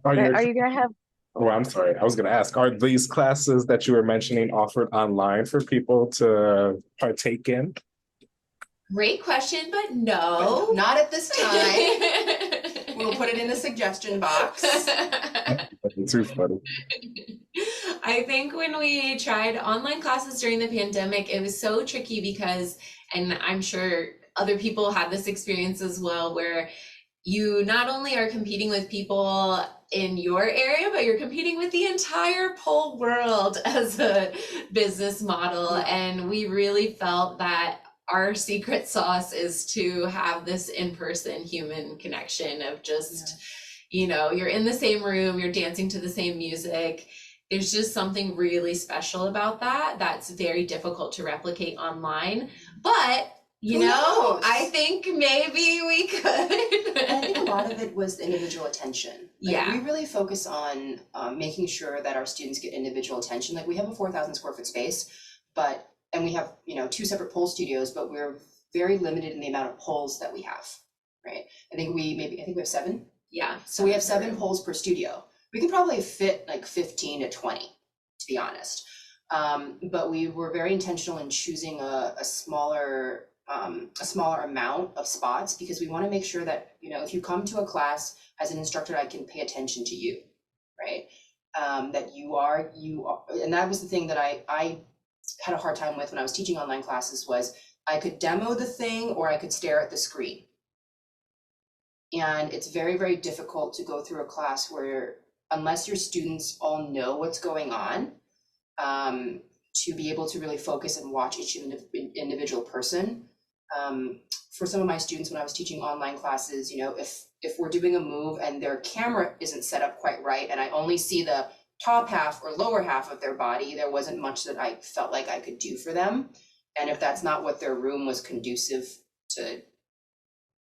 Are Are you gonna have? Oh, I'm sorry. I was going to ask, are these classes that you were mentioning offered online for people to partake in? Great question, but no. But not at this time. We'll put it in the suggestion box. That's too funny. I think when we tried online classes during the pandemic, it was so tricky because, and I'm sure other people had this experience as well, where you not only are competing with people in your area, but you're competing with the entire pole world as a business model. Yeah. And we really felt that our secret sauce is to have this in-person human connection of just, you know, you're in the same room, you're dancing to the same music. There's just something really special about that that's very difficult to replicate online. But you Who know, knows? I think maybe we could. I think a lot of it was the individual attention. Like, Yeah. we really focus on making sure that our students get individual attention. Like we have a 4,000 square foot space, and we have, you know, 2 separate pole studios, but we're very limited in the amount of poles that we have. right? I think we have 7. Yeah. So we have 7 room. poles per studio. We could probably fit like 15 to 20, to be honest. But we were very intentional in choosing a smaller amount of spots, because we want to make sure that, you know, if you come to a class as an instructor, I can pay attention to you, right? That you are, and that was the thing that I had a hard time with when I was teaching online classes, was I could demo the thing or I could stare at the screen. And it's very, very difficult to go through a class where, unless your students all know what's going on, to be able to really focus and watch each individual person. For some of my students, when I was teaching online classes, you know, if we're doing a move and their camera isn't set up quite right, and I only see the top half or lower half of their body, there wasn't much that I felt like I could do for them. And if that's not what their room was conducive to,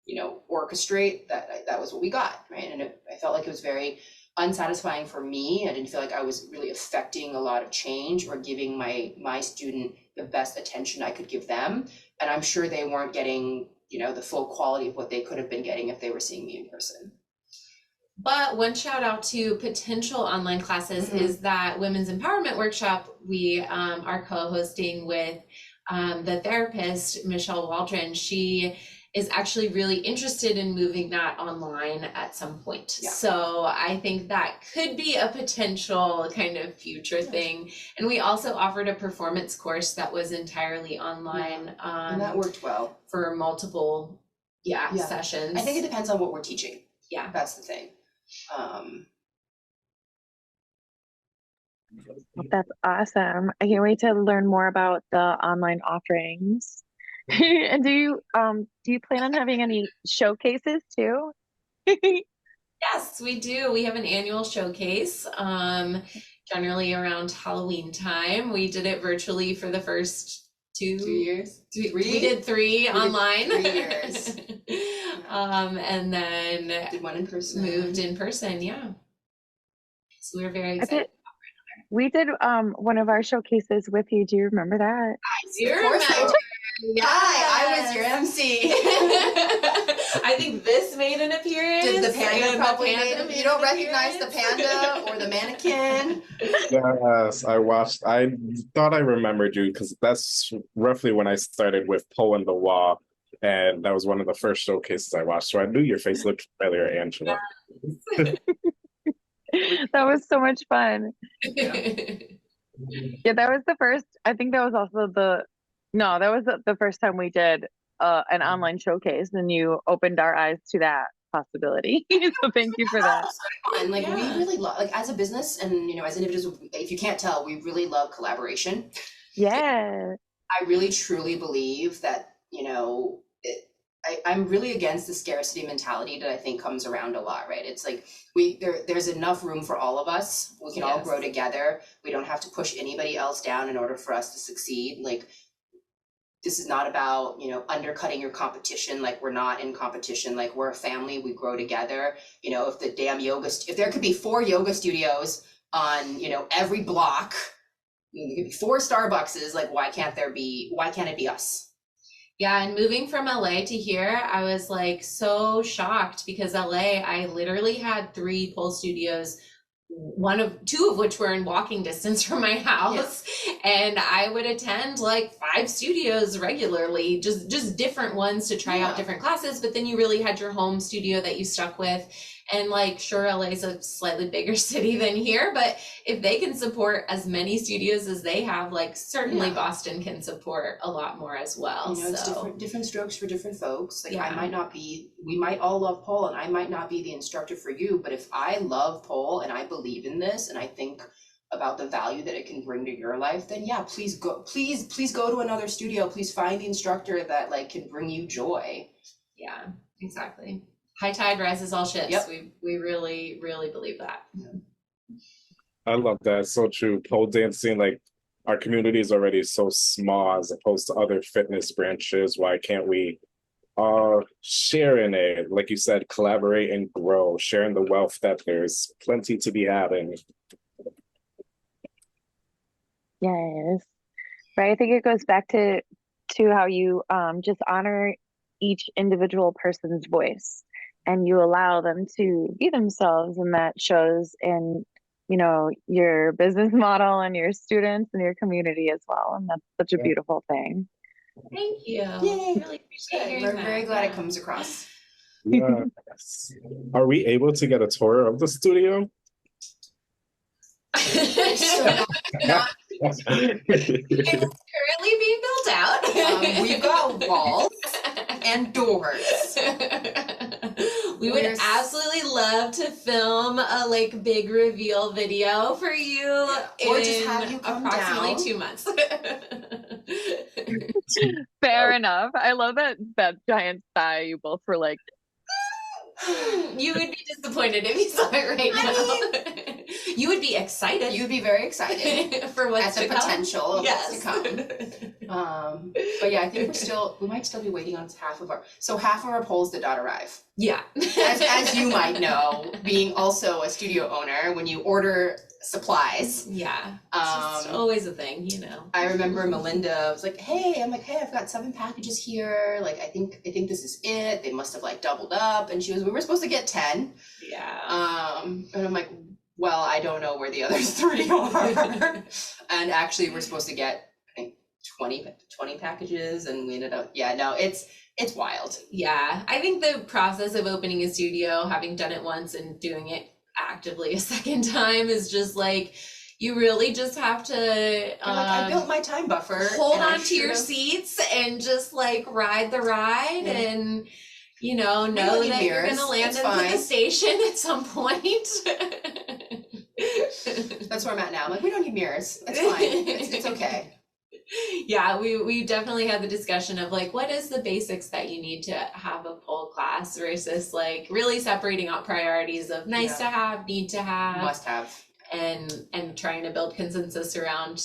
you know, orchestrate, that was what we got, right? And I felt like it was very unsatisfying for me. I didn't feel like I was really affecting a lot of change or giving my student the best attention I could give them. And I'm sure they weren't getting, you know, the full quality of what they could have been getting if they were seeing me in person. But one shout out to potential online classes is that Women's Empowerment Workshop we are co-hosting with the therapist, Michelle Waldron. She is actually really interested in moving that online at some point. Yeah. So I think that could be a potential kind of future thing. And we also offered a performance course that was entirely online. And that worked well. For multiple sessions. I think it depends on what we're teaching. Yeah. That's the thing. That's awesome. I can't wait to learn more about the online offerings. And do you plan on having any showcases too? Yes, we do. We have an annual showcase, generally around Halloween time. We did it virtually for the first 2 years. We did 3 online. 3 years. And then Did one in person. moved in person. Yeah. So we were very excited. We did one of our showcases with you. Do you remember that? I do Of course I remember. do. Hi, I was your MC. I think this made an appearance. Did the panda and probably panda made made You don't an recognize the appearance. panda or the mannequin? Yes, I watched. I thought I remembered you because that's roughly when I started with Poe and the Wall, and that was one of the first showcases I watched. So I knew your face looked familiar, Angela. That was so much fun. Yeah. Yeah, that was the first. I think that was also that was the first time we did an online showcase, and you opened our eyes to that possibility. So thank you for that. And like we Yeah. really love, like as a business and, you know, as individuals, if you can't tell, we really love collaboration. Yeah. I really truly believe that, you know, I'm really against the scarcity mentality that I think comes around a lot, right? It's like there's enough room for all of us. We can all Yes. grow together. We don't have to push anybody else down in order for us to succeed. Like, this is not about, you know, undercutting your competition. Like, we're not in competition. Like, we're a family. We grow together. You know, if the damn if there could be 4 yoga studios on, you know, every block, there could be 4 Starbuckses. Like, why can't it be us? Yeah, and moving from LA to here, I was like so shocked because LA, I literally had 3 pole studios, 2 of which were in walking distance from my house. And I would attend like 5 studios regularly, just different ones to try out Yeah. different classes. But then you really had your home studio that you stuck with. And like, sure, LA is a slightly bigger city than here, but if they can support as many studios as they have, like certainly Yeah. Boston can support a lot more as well. You know, it's So different strokes for different folks. Like, Yeah. we might all love pole, and I might not be the instructor for you, but if I love pole and I believe in this and I think about the value that it can bring to your life, then yeah, please go to another studio. Please find the instructor that like can bring you joy. yeah, exactly. High tide rises all ships. Yep. We really, really believe that. I love that. It's so true. Pole dancing, like our community is already so small as opposed to other fitness branches. Why can't we share in it? Like you said, collaborate and grow, sharing the wealth that there's plenty to be having. Yes. Right. I think it goes back to how you just honor each individual person's voice and you allow them to be themselves, and that shows in, your business model and your students and your community as well. And that's such a Yeah. beautiful thing. Thank you. Yay. Really appreciate hearing We're that. very glad it Yeah. comes across. Yes. Are we able to get a tour of the studio? So not- Currently being built out. we've got walls and doors. We would We're s- absolutely love to film a big reveal video for you Or just in have you come approximately down. 2 months. Fair enough. I love that giant thigh you both were like, You would be disappointed if you saw it right now. You would be excited. You'd be very excited for what's at the to come. potential of Yes. what's to come. But yeah, I think we might still be waiting on half of our polls did not arrive. Yeah. As you might know, being also a studio owner, when you order supplies, Yeah. It's just always a thing, I remember Melinda was like, hey, I've got 7 packages here. Like, I think this is it. They must have doubled up. And we were supposed to get 10. Yeah. And I'm like, well, I don't know where the other 3 are. And actually we're supposed to get, I think 20 packages, and we ended up, it's wild. Yeah. I think the process of opening a studio, having done it once and doing it actively a second time, is just you really just have to I built my time buffer. hold and I on to your should've- seats and just ride the ride. Yeah. And know don't that need you're mirrors. gonna land It's into the fine. station at some point. That's where I'm at now. I'm like, we don't need mirrors. It's fine. It's okay. Yeah, we definitely had the discussion of what is the basics that you need to have a pole class versus really separating out priorities of nice to have, need to have, Must have. and trying to build consensus around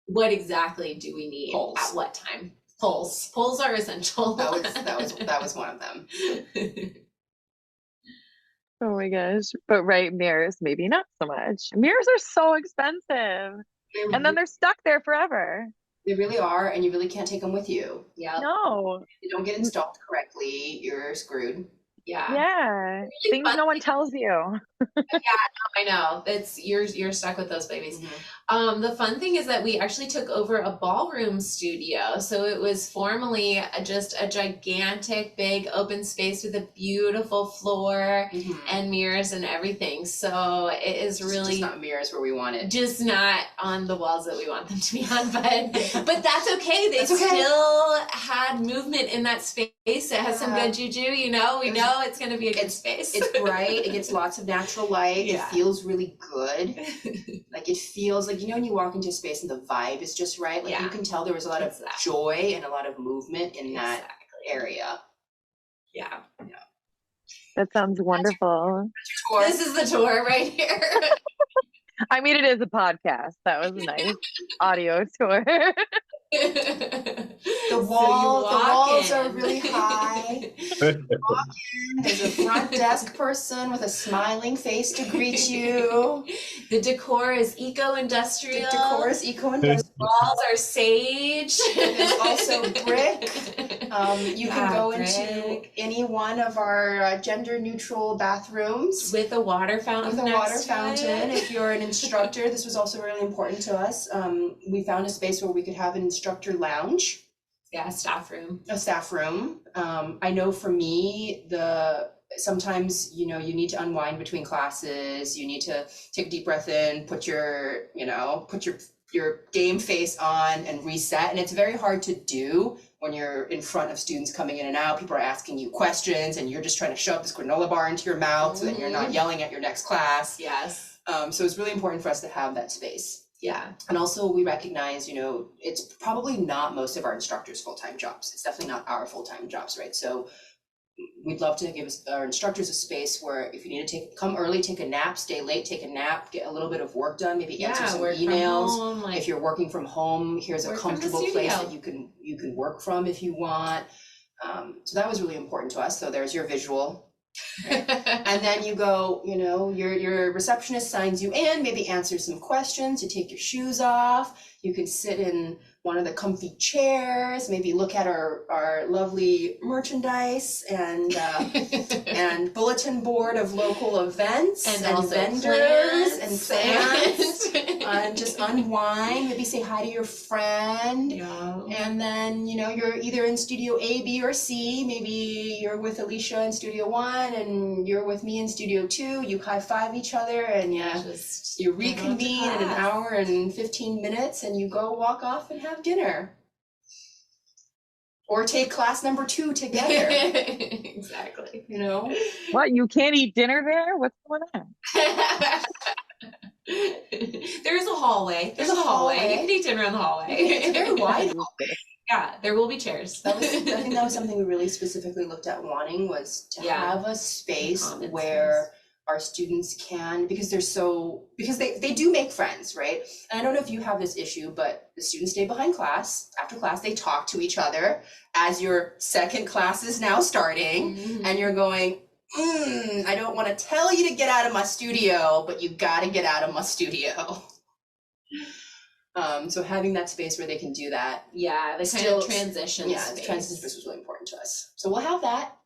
what exactly do we need Poles. at what time. Poles are essential. That was one of them. oh my gosh. But right, mirrors, maybe not so much. Mirrors are so expensive. And then they're stuck there forever. They really are, and you really can't take them with you. Yeah. No. If you don't get installed correctly, you're screwed. Yeah. Yeah. Really Things fun no one thing. tells you. I know. You're stuck with those babies. Mm-hmm. The fun thing is that we actually took over a ballroom studio. So it was formerly just a gigantic big open space with a beautiful floor and mirrors and everything. So it is It's really just not mirrors where we want it. just not on the walls that we want them to be on, but that's okay. They That's okay. still had movement in that space. It has some Yeah. good juju, we know it's going to be a good space. It's bright. It gets lots of natural light. Yeah. It feels really good. It feels when you walk into a space and the vibe is just right. You Yeah. can tell there was a lot of Exactly. joy and a lot of movement in that Exactly. area. Yeah. That sounds wonderful. This is the tour right here. I mean, it is a podcast. That was a nice audio tour. The walls are really high. There's a front desk person with a smiling face to greet you. The decor is The eco-industrial. decor is eco-industrial. Walls are sage. There's also brick. You can Yeah, go brick. into any one of our gender-neutral bathrooms With a water fountain. with a next water to fountain. it. If you're an instructor, this was also really important to us. We found a space where we could have an instructor lounge, Yeah, staff room. a staff room. I know for me, sometimes you need to unwind between classes. You need to take a deep breath in, put your game face on and reset. And it's very hard to do when you're in front of students coming in and out. People are asking you questions and you're just trying to shove this granola bar into your mouth so that you're not yelling at your next class. Yes. So it's really important for us to have that space. Yeah. And also we recognize, it's probably not most of our instructors' full-time jobs. It's definitely not our full-time jobs, right? So we'd love to give our instructors a space where if you need to come early, take a nap, stay late, take a nap, get a little bit of work done, maybe answer some work from emails. home, If you're working from home, here's a work from the comfortable place studio. that you can work from if you want. So that was really important to us. So there's your visual. And then you go, your receptionist signs you in, maybe answer some questions, you take your shoes off, you can sit in one of the comfy chairs, maybe look at our lovely merchandise and bulletin board of local events and also vendors and plants. and just unwind, maybe say hi to your friend. Yeah. And then, you know, you're either in studio A, B, or C. Maybe you're with Alicia in studio 1 and you're with me in studio 2. You high five each other and Just you get on to reconvene in an class. hour and 15 minutes and you go walk off and have dinner. Or take class number 2 together, Exactly. you know? What, you can't eat dinner there? What's going on? There's a hallway. There's a hallway. You can eat dinner in the hallway. It's a very wide. Yeah, there will be chairs. I think that was something we really specifically looked at wanting, was to Yeah. have a space Common where our students can, because they do make friends, right? And I don't know if you have this issue, but the students stay behind class. After class, they talk to each other as your second class is now starting, Mhm. and you're going, I don't want to tell you to get out of my studio, but you got to get out of my studio. So having that space where they can do that, Yeah, the kind Still- of transition the space. transition space was really important to us. So we'll have that.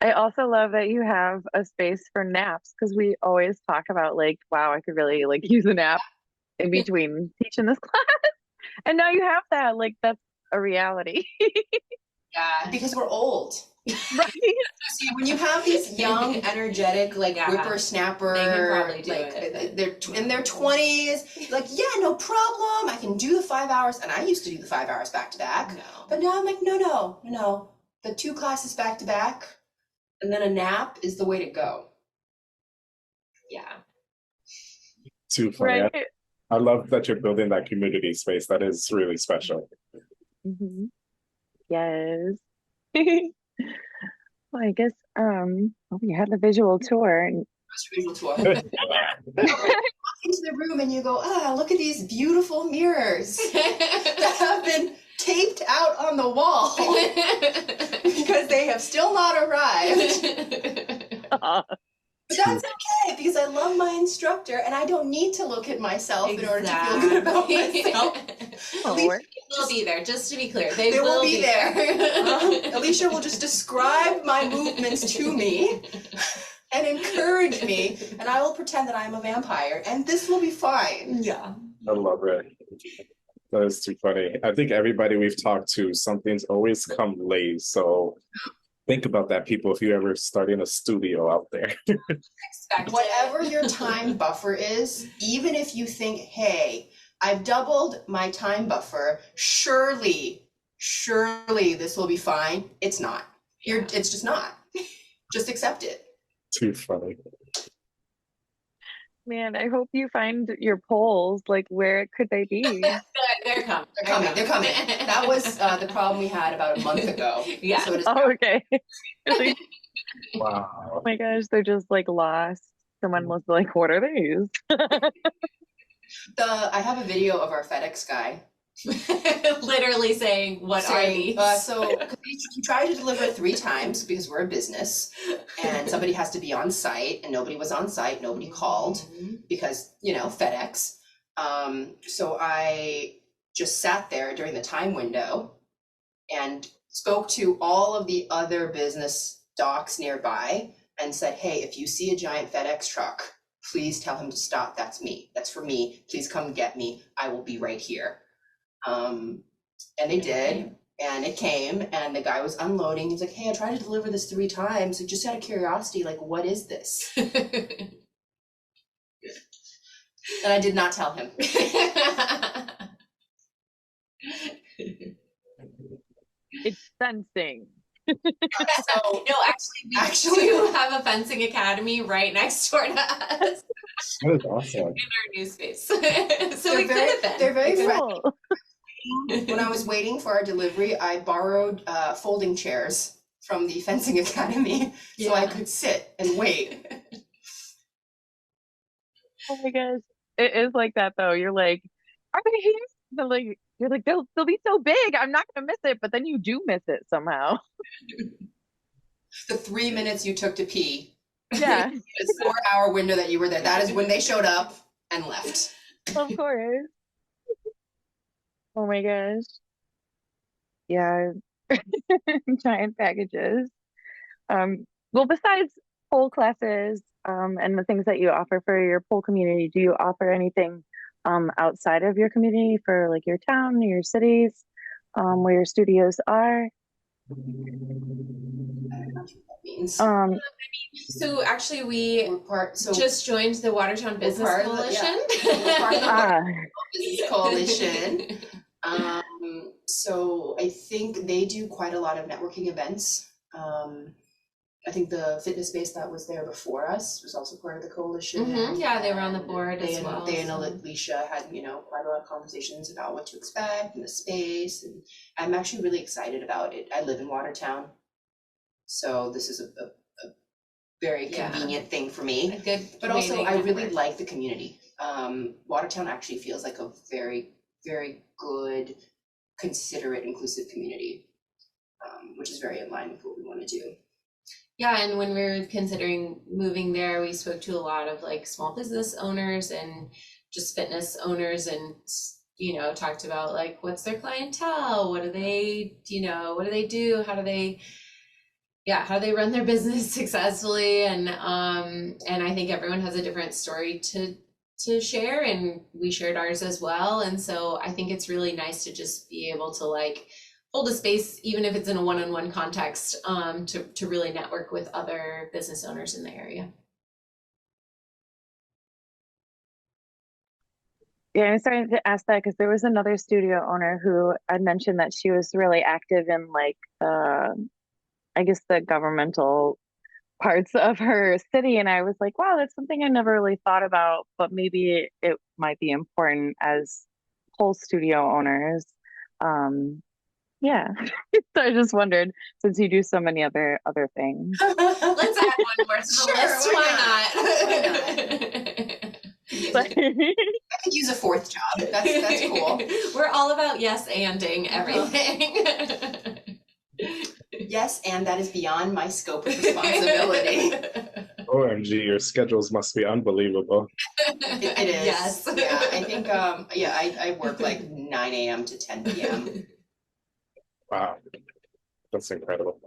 I also love that you have a space for naps, because we always talk about like, wow, I could really like use a nap in between teaching this class. And now you have that. Like, that's a reality. Yeah, because we're old. Right? See, when you have these young, energetic, like Yeah. whippersnapper, They can probably do like it. they're in their 20s, like, yeah, no problem. I can do the 5 hours, and I used to do the 5 hours back to back. No. But now I'm like, no. The 2 classes back to back, and then a nap is the way to go. Yeah. Too funny. Right. I love that you're building that community space. That is really special. Hmm. Yes. Well, I guess we had the visual tour, and First visual tour. Into the room, and you go, look at these beautiful mirrors that have been taped out on the wall because they have still not arrived. But that's okay, because I love my instructor and I don't need to look at myself in order to feel good about myself. oh, least- we're- They'll be there, just to be clear. They, They will will be there. Alicia will just describe my movements to me and encourage me, and I will pretend that I'm a vampire, and this will be fine. Yeah. I love it. That is too funny. I think everybody we've talked to, something's always come late. So think about that, people, if you're ever starting a studio out there. Expect Whatever your time buffer is, even if you think, hey, I've doubled my time buffer, surely this will be fine. It's not. It's just not. Just accept it. Too funny. Man, I hope you find your polls. Like, where could they be? They're coming. They're coming. That was the problem we had about a month ago. Yeah. So it is Oh, okay. Like, Wow. oh my gosh, they're just like lost. Someone was like, what are these? I have a video of our FedEx guy Literally saying, what saying, are these? so 'cause he tried to deliver 3 times because we're a business and somebody has to be on site, and nobody was on site, nobody called because, FedEx. So I just sat there during the time window and spoke to all of the other business docks nearby and said, hey, if you see a giant FedEx truck, please tell him to stop. That's me. That's for me. Please come get me. I will be right here. And they did, and it came, and the guy was unloading. He's like, hey, I tried to deliver this 3 times. So just out of curiosity, like, what is this? And I did not tell him. It's fencing. So No, actually, Actually- we do have a fencing academy right next door to us That is awesome. in our new space. So we could have been. they're very friendly. Cool. When I was waiting for our delivery, I borrowed folding chairs from the fencing academy so I Yeah. could sit and wait. Oh my gosh. It is like that though. You're like, are they here? They're like, you're like, they'll be so big. I'm not gonna miss it, but then you do miss it somehow. The 3 minutes you took to pee, Yeah, the 4-hour window that you were there, that is when they showed up and left. of course. Oh my gosh. Yeah. Giant packages. Well, besides pole classes, and the things that you offer for your pole community, do you offer anything outside of your community for like your town, your cities, where your studios are? Means Um, So actually, we we're part, so just joined the Watertown Business part of the- yeah. Coalition. We're part of the ah, Business Coalition. So I think they do quite a lot of networking events. I think the fitness space that was there before us was also part of the coalition. Yeah, they were on the and board they as and, well. They and so- Alicia had, quite a lot of conversations about what to expect in the space, and I'm actually really excited about it. I live in Watertown, so this is a very Yeah. convenient thing for A me. good But way also, to I really network. like the community. Watertown actually feels like a very, very good, considerate, inclusive community, which is very in line with what we want to do. Yeah, and when we were considering moving there, we spoke to a lot of like small business owners and just fitness owners, and talked about like what's their clientele, what do they, what do they do, how do they run their business successfully, and I think everyone has a different story to share, and we shared ours as well, and so I think it's really nice to just be able to like hold a space, even if it's in a one-on-one context, to really network with other business owners in the area. yeah, I'm starting to ask that because there was another studio owner who had mentioned that she was really active in like I guess the governmental parts of her city, and I was like, wow, that's something I never really thought about, but maybe it might be important as whole studio owners. Yeah. So I just wondered, since you do so many other things. Let's add one more to the Sure, list. why Why I could use a fourth job. That's cool. We're all about yes anding everything. Yes, and that is beyond my scope of responsibility. OMG, your schedules must be unbelievable. It is. Yes. Yeah, I think I work like 9 a.m. to 10 p.m. Wow, that's incredible.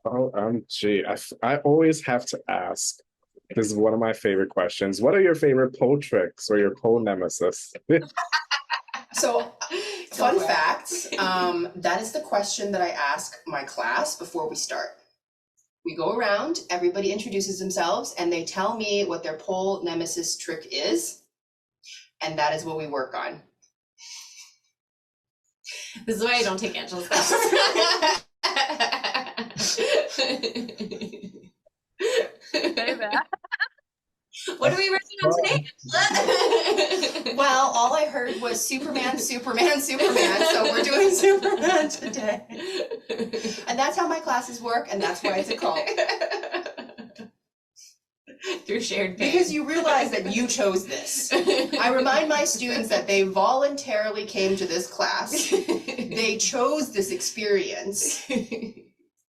OMG, I always have to ask. This is one of my favorite questions. What are your favorite pole tricks or your pole nemesis? So, fun for it. fact, that is the question that I ask my class before we start. We go around, everybody introduces themselves, and they tell me what their pole nemesis trick is, and that is what we work on. This is why I don't take Angela's class. What are we working on today, Angela? Well, all I heard was Superman, Superman, Superman, so we're doing Superman today. And that's how my classes work, and that's why it's a cult. Through shared pain. Because you realize that you chose this. I remind my students that they voluntarily came to this class. They chose this experience,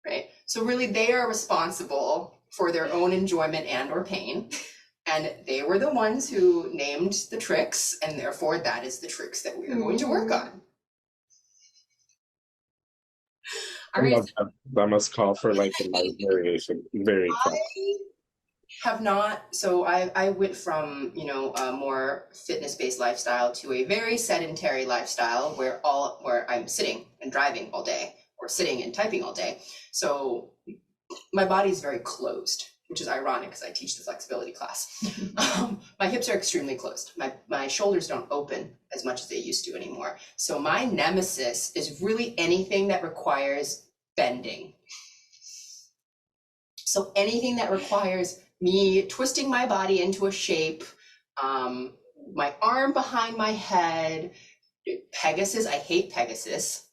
right? So really they are responsible for their own enjoyment and or pain. And they were the ones who named the tricks, and therefore that is the tricks that we are going to work on. All I right. love that must call for like a light variation. Very fun. I have not, so I went from, a more fitness-based lifestyle to a very sedentary lifestyle where I'm sitting and driving all day, or sitting and typing all day. So my body is very closed, which is ironic because I teach the flexibility class. My hips are extremely closed. My shoulders don't open as much as they used to anymore. So my nemesis is really anything that requires bending. So anything that requires me twisting my body into a shape, my arm behind my head, Pegasus, I hate Pegasus.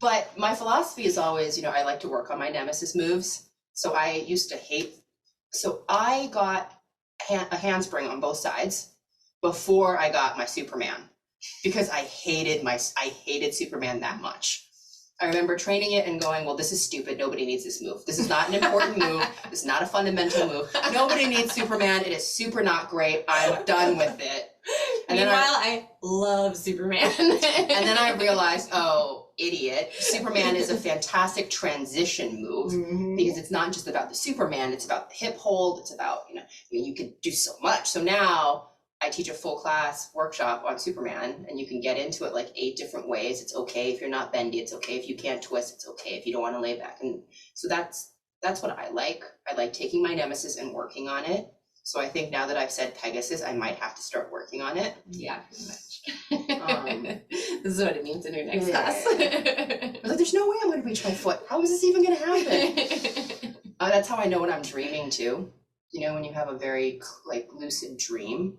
But my philosophy is always, I like to work on my nemesis moves. So I used to hate, so I got a handspring on both sides before I got my Superman, because I hated Superman that much. I remember training it and going, well, this is stupid. Nobody needs this move. This is not an important move. This is not a fundamental move. Nobody needs Superman. It is super not great. I'm done with it. And then Meanwhile, I love Superman. And then I realized, oh, idiot, Superman is a fantastic transition move because it's not just about the Superman, it's about the hip hold, it's about, you can do so much. So now I teach a full class workshop on Superman, and you can get into it like 8 different ways. It's okay if you're not bendy, it's okay if you can't twist, it's okay if you don't want to lay back. And so that's what I like. I like taking my nemesis and working on it. So I think now that I've said Pegasus, I might have to start working on it. Yeah, pretty much. Um, This is what it means in your next class. I was like, there's no way I'm going to reach my foot. How is this even going to happen? That's how I know when I'm dreaming too. When you have a very lucid dream,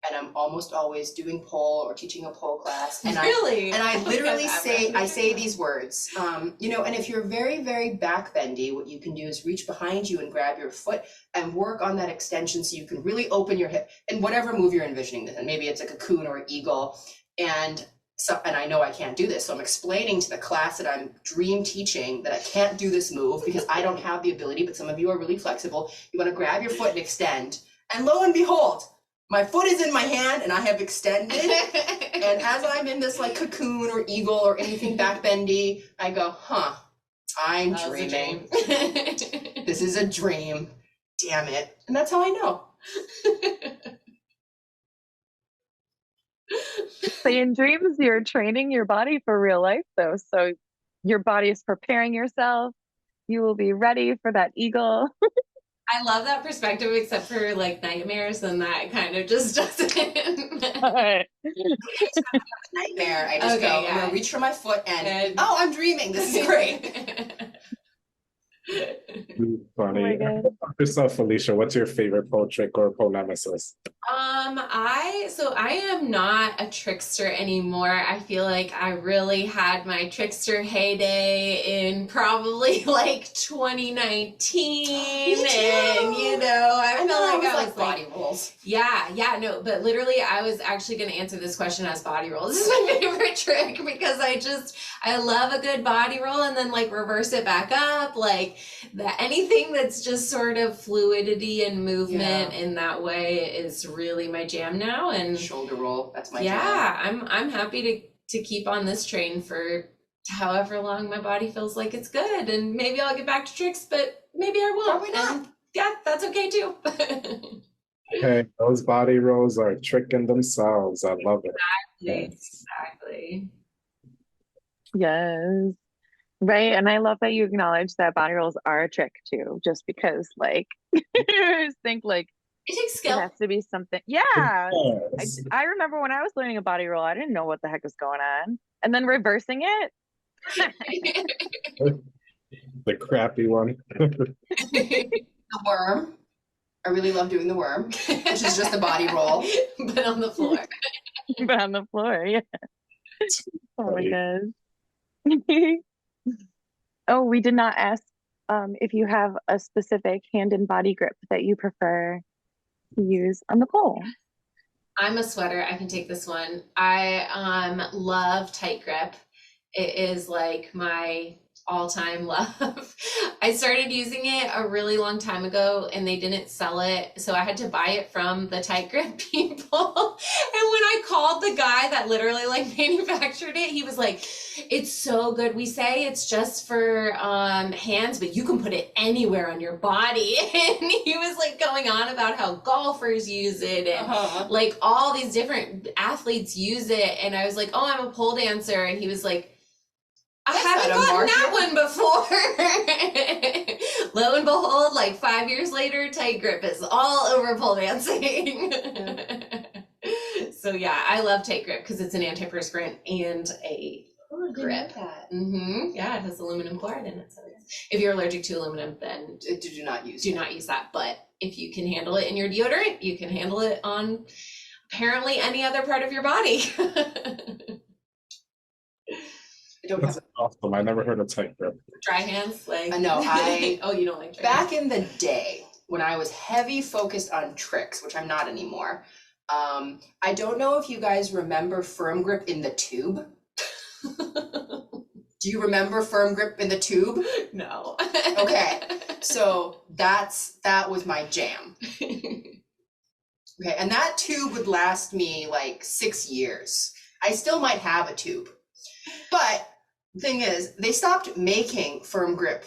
and I'm almost always doing pole or teaching a pole class. And Really? I literally I say these words, and if you're very, very back bendy, what you can do is reach behind you and grab your foot and work on that extension so you can really open your hip and whatever move you're envisioning this. And maybe it's a cocoon or an eagle. And I know I can't do this. So I'm explaining to the class that I'm dream teaching that I can't do this move because I don't have the ability, but some of you are really flexible. You want to grab your foot and extend. And lo and behold, my foot is in my hand and I have extended. And as I'm in this cocoon or eagle or anything back bendy, I go, I'm dreaming. This is a dream. Damn it. And that's how I know. So in dreams, you're training your body for real life, though. So your body is preparing yourself. You will be ready for that eagle. I love that perspective, except for nightmares, and that kind of just doesn't. Right. Nightmare. I just I'm going to reach for my foot and I'm dreaming. This is great. Funny. Oh my God. Yourself, Felicia, what's your favorite pole trick or pole nemesis? I am not a trickster anymore. I feel like I really had my trickster heyday in probably 2019. Me too. And I feel like I was body rolls. Yeah, no, but literally I was actually going to answer this question as body rolls. This is my favorite trick because I love a good body roll and then reverse it back up, anything that's just sort of fluidity and movement in that way is really my jam now. And shoulder roll, that's my jam. I'm happy to keep on this train for however long my body feels like it's good, and maybe I'll get back to tricks, but maybe I won't. Probably not. And yeah, that's okay too. Okay, those body rolls are tricking themselves. I love it. Exactly. Yes. Right. And I love that you acknowledge that body rolls are a trick too, just because I just think It takes it skill. has to be something. Yeah. Yes. I remember when I was learning a body roll, I didn't know what the heck was going on. And then reversing it. The crappy one. The worm. I really love doing the worm, which is just a body roll. But on the floor. But on the floor, yeah. Oh my gosh. Oh, we did not ask if you have a specific hand and body grip that you prefer to use on the pole. I'm a sweater. I can take this one. I love tight grip. It is my all-time love. I started using it a really long time ago and they didn't sell it, so I had to buy it from the tight grip people. And when I called the guy that literally manufactured it, he was like, it's so good. We say it's just for hands, but you can put it anywhere on your body. And he was going on about how golfers use it and all these different athletes use it. And I was like, oh, I'm a pole dancer. And he was like, I haven't gotten that one before. Lo and behold, 5 years later, tight grip is all over pole dancing. So yeah, I love tight grip because it's an antiperspirant and a grip. Yeah, it has aluminum chloride in it. So if you're allergic to aluminum, then do not use that. But if you can handle it in your deodorant, you can handle it on apparently any other part of your body. I don't That's awesome. I never heard of tight grip. Dry hands, no, oh, you don't like dry back hands. in the day when I was heavy focused on tricks, which I'm not anymore. I don't know if you guys remember firm grip in the tube. Do you remember firm grip in the tube? No. Okay, so that was my jam. Okay, and that tube would last me like 6 years. I still might have a tube. But the thing is, they stopped making firm grip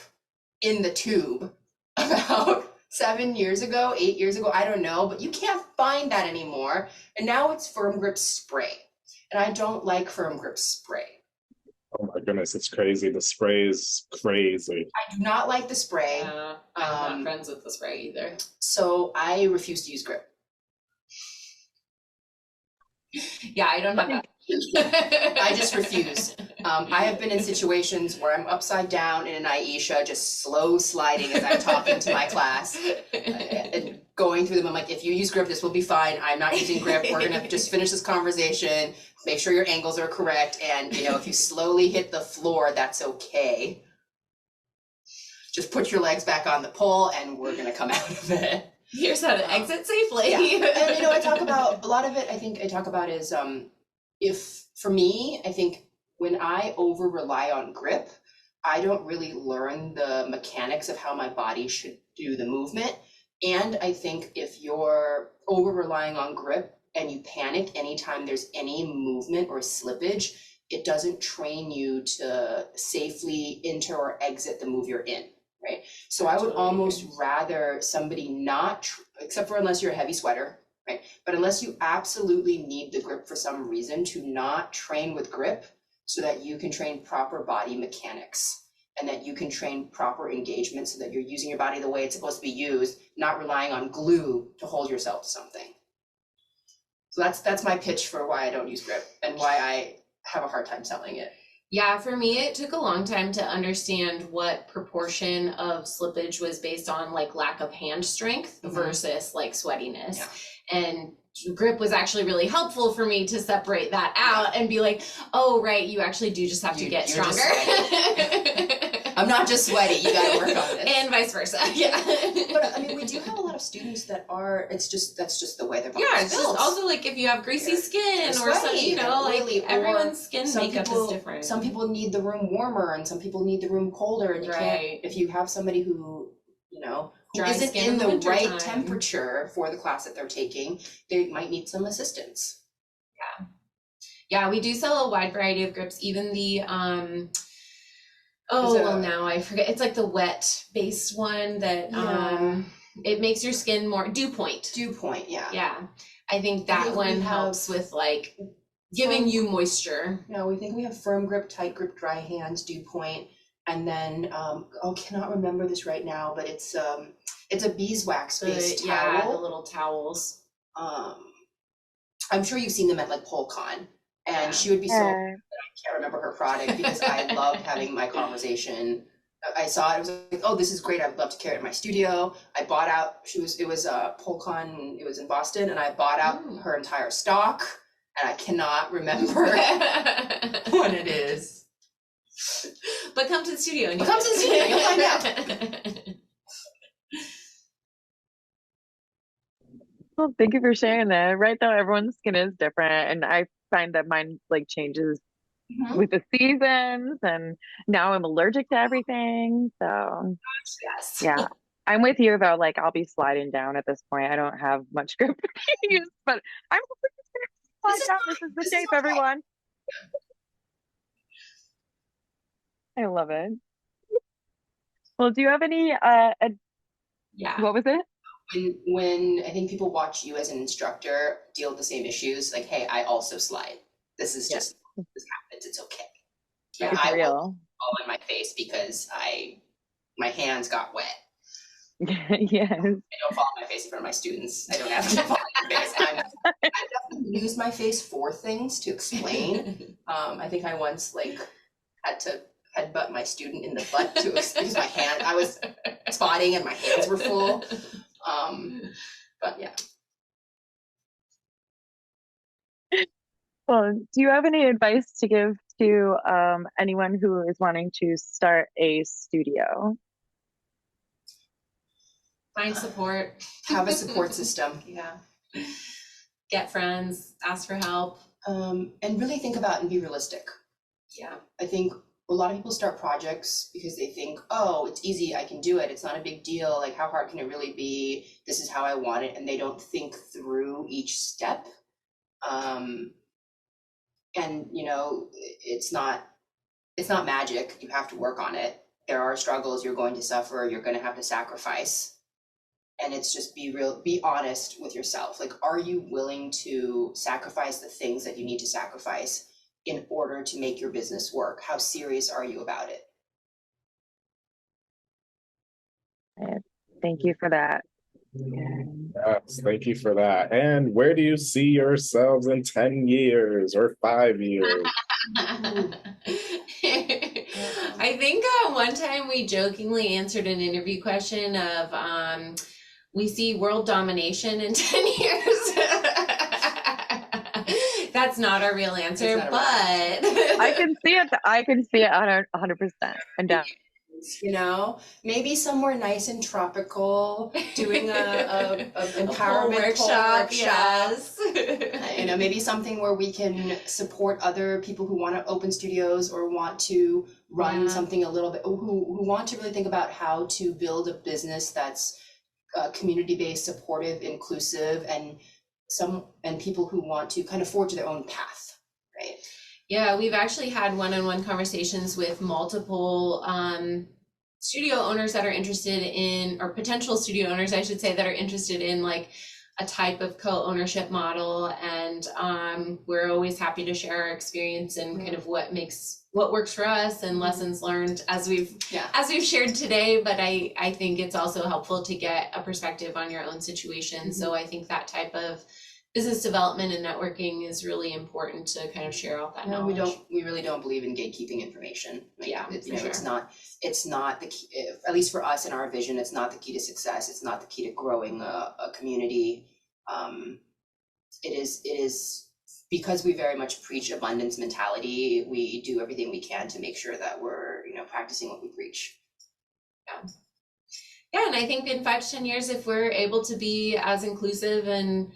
in the tube about 7 years ago, 8 years ago, I don't know, but you can't find that anymore. And now it's firm grip spray. And I don't like firm grip spray. Oh my goodness, it's crazy. The spray is crazy. I do not like the spray. I'm not friends with the spray either. So I refuse to use grip. Yeah, I don't have that. I just refuse. I have been in situations where I'm upside down in an Aisha, just slow sliding as I'm talking to my class and going through them. I'm like, if you use grip, this will be fine. I'm not using grip. We're gonna just finish this conversation, make sure your angles are correct, and if you slowly hit the floor, that's okay. Just put your legs back on the pole and we're gonna come out of it. Here's how to exit safely. Yeah. And I talk about a lot of it. I think I talk about is if for me, I think when I over rely on grip, I don't really learn the mechanics of how my body should do the movement. And I think if you're over relying on grip and you panic anytime there's any movement or slippage, it doesn't train you to safely enter or exit the move you're in. Right. So I would almost rather somebody not, except for unless you're a heavy sweater, right? But unless you absolutely need the grip for some reason, to not train with grip so that you can train proper body mechanics and that you can train proper engagement so that you're using your body the way it's supposed to be used, not relying on glue to hold yourself to something. So that's my pitch for why I don't use grip and why I have a hard time selling it. Yeah, for me, it took a long time to understand what proportion of slippage was based on like lack of hand strength versus like sweatiness. Yeah. And grip was actually really helpful for me to separate that out and be like, oh, right, you actually do just have to get stronger. I'm not just sweaty, you gotta work on this. And vice versa, yeah. But I mean, we do have a lot of students that are, that's just the way their body yeah, it's just also like if you have greasy skin or something, like everyone's skin makeup is different. Some people need the room warmer and some people need the room colder, and you can't, if you have somebody who, who isn't in the right temperature for the class that they're taking, they might need some assistance. Yeah, we do sell a wide variety of grips, even the now I forget. It's like the wet based one that it makes your skin more dew point. Dew point, yeah. Yeah. I think that one helps with like giving you moisture. Yeah, we think we have firm grip, tight grip, dry hands, dew point, and then cannot remember this right now, but it's a beeswax based towel. Yeah, the little towels. I'm sure you've seen them at like PoleCon, and she would be so I can't remember her product because I love having my conversation. I saw it, I was like, oh, this is great. I would love to carry it in my studio. I bought out, it was PoleCon, it was in Boston, and I bought out her entire stock, and I cannot remember what it is. But come to the studio and you'll find out. Well, thank you for sharing that. Right though, everyone's skin is different, and I find that mine like changes with the seasons, and now I'm allergic to everything. So yes, yeah, I'm with you though. Like I'll be sliding down at this point. I don't have much grip to use, but I'm hoping it's gonna slide down. This is the shape, everyone. I love it. Well, do you have any what was it? When I think people watch you as an instructor deal with the same issues, like, hey, I also slide. This is just this happens. It's okay. Yeah, it's I real. will fall in my face because my hands got wet. Yes. I don't fall on my face in front of my students. I don't have to fall on my face. I definitely use my face for things to explain. I think I once had to headbutt my student in the butt to because I was spotting and my hands were full. But yeah. Well, do you have any advice to give to anyone who is wanting to start a studio? Find support. Have a support system. Yeah. Get friends, ask for help. And really think about and be realistic. Yeah. I think a lot of people start projects because they think, oh, it's easy, I can do it, it's not a big deal, like how hard can it really be, this is how I want it, and they don't think through each step. And you know, it's not magic, you have to work on it. There are struggles, you're going to suffer, you're going to have to sacrifice. And it's just be honest with yourself. Like, are you willing to sacrifice the things that you need to sacrifice in order to make your business work? How serious are you about it? Thank you for that. Yes, thank you for that. And where do you see yourselves in 10 years or 5 years? I think one time we jokingly answered an interview question of we see world domination in 10 years. That's not our real answer, It's not a but I can see it. I can see it 100%. And down. You know, maybe somewhere nice and tropical, doing a empowerment pole workshop. Yes. You know, maybe something where we can support other people who want to open studios or want to run something a little bit, who want to really think about how to build a business that's community-based, supportive, inclusive, and people who want to kind of forge their own path, right? Yeah, we've actually had one-on-one conversations with multiple studio owners that are interested in, or potential studio owners, I should say, that are interested in like a type of co-ownership model. And we're always happy to share our experience and kind of what works for us and lessons learned as we've shared today. But I think it's also helpful to get a perspective on your own situation. So I think that type of business development and networking is really important to kind of share all that knowledge. We really don't believe in gatekeeping information. Like, sure. It's not the key, at least for us in our vision, it's not the key to success. It's not the key to growing a community. It is because we very much preach abundance mentality. We do everything we can to make sure that we're, you know, practicing what we preach. Yeah, and I think in 5 to 10 years, if we're able to be as inclusive and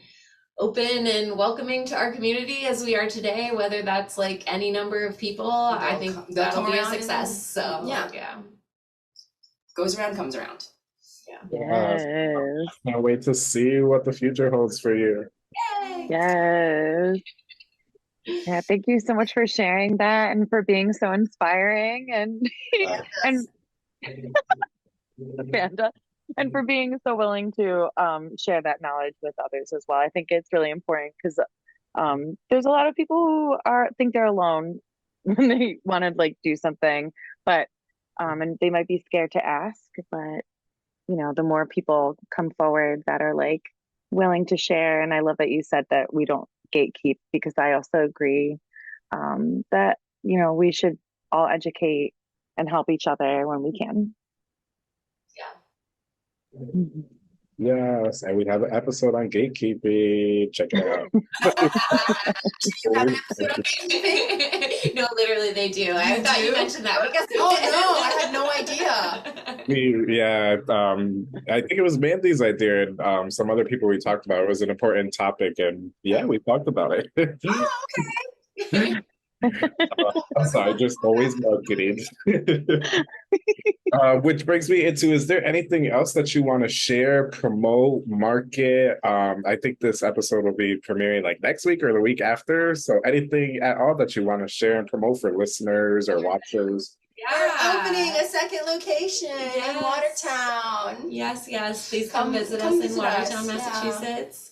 open and welcoming to our community as we are today, whether that's like any number of people, I think that'll be a success. So yeah. Goes around, comes around. Yes. Can't wait to see what the future holds for you. Yay! Yes. Yeah, thank you so much for sharing that and for being so inspiring and Amanda, and for being so willing to share that knowledge with others as well. I think it's really important because there's a lot of people who think they're alone when they want to like do something, but and they might be scared to ask, but you know, the more people come forward that are like willing to share. And I love that you said that we don't gatekeep, because I also agree that, you know, we should all educate and help each other when we can. Yes, and we have an episode on gatekeeping. Check it out. You have an episode on gatekeeping? No, literally they do. I thought you mentioned that because I had no idea. I think it was Mandy's idea and some other people we talked about. It was an important topic, and we talked about it. Okay. I'm sorry, just always marketing. Which brings me into, is there anything else that you want to share, promote, market? I think this episode will be premiering like next week or the week after. So anything at all that you want to share and promote for listeners or watchers? We're opening a second location in Watertown. Yes. Please come visit us in Watertown, Massachusetts.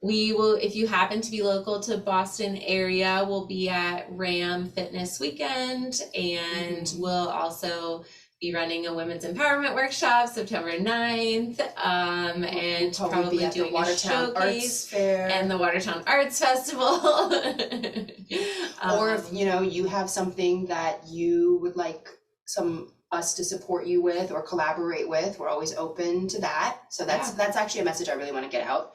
We will, if you happen to be local to Boston area, we'll be at RAM Fitness Weekend, and we'll also be running a women's empowerment workshop September 9th, and probably be at doing the Watertown a showcase Arts Fair and the Watertown Arts Festival. Or if you have something that you would like us to support you with or collaborate with, we're always open to that. So that's actually a message I really want to get out.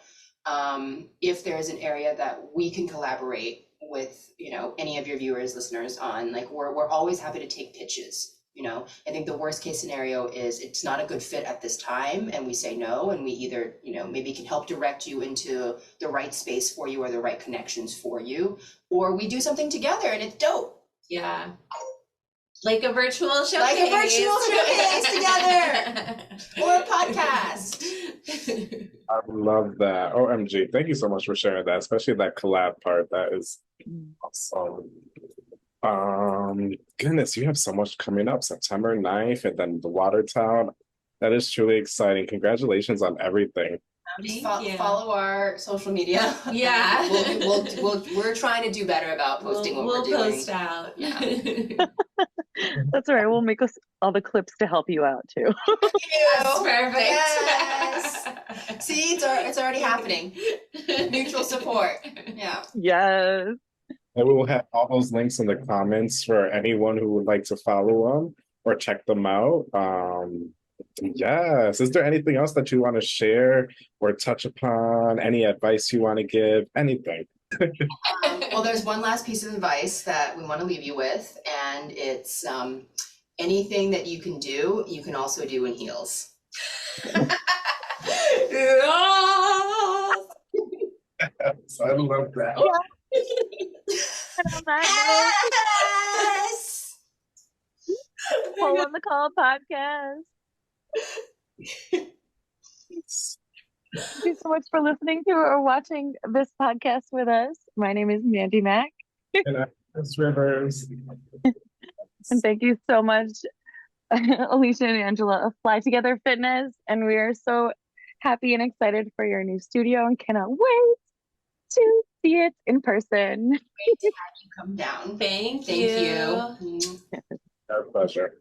If there's an area that we can collaborate with, any of your viewers, listeners on, like, we're always happy to take pitches. I think the worst case scenario is it's not a good fit at this time and we say no, and we either, maybe can help direct you into the right space for you or the right connections for you, or we do something together and it's dope. Yeah. Like a virtual showcase. Like a virtual showcase together. Or a podcast. I love that. OMG. Thank you so much for sharing that, especially that collab part. That is awesome. Goodness, you have so much coming up. September 9th and then the Watertown. That is truly exciting. Congratulations on everything. Just Thank you. follow our social media. Yeah. We're trying to do better about posting what we're doing. Post out. Yeah. That's all right. We'll make us all the clips to help you out too. That's perfect. Yes. See, it's already happening. Mutual support. Yeah. Yes. And we will have all those links in the comments for anyone who would like to follow them or check them out. Yes. Is there anything else that you want to share or touch upon? Any advice you want to give? Anything? Well, there's one last piece of advice that we want to leave you with, and it's anything that you can do, you can also do in heels. Yes, I love that. And on that Yes! note, Pole on the Call podcast. Thank you so much for listening to or watching this podcast with us. My name is Mandy Mack. And Alex Rivers. And thank you so much, Alicia and Angela of Fly Together Fitness. And we are so happy and excited for your new studio and cannot wait to see it in person. Great to have you come down. Thank Thank you. you. Our pleasure.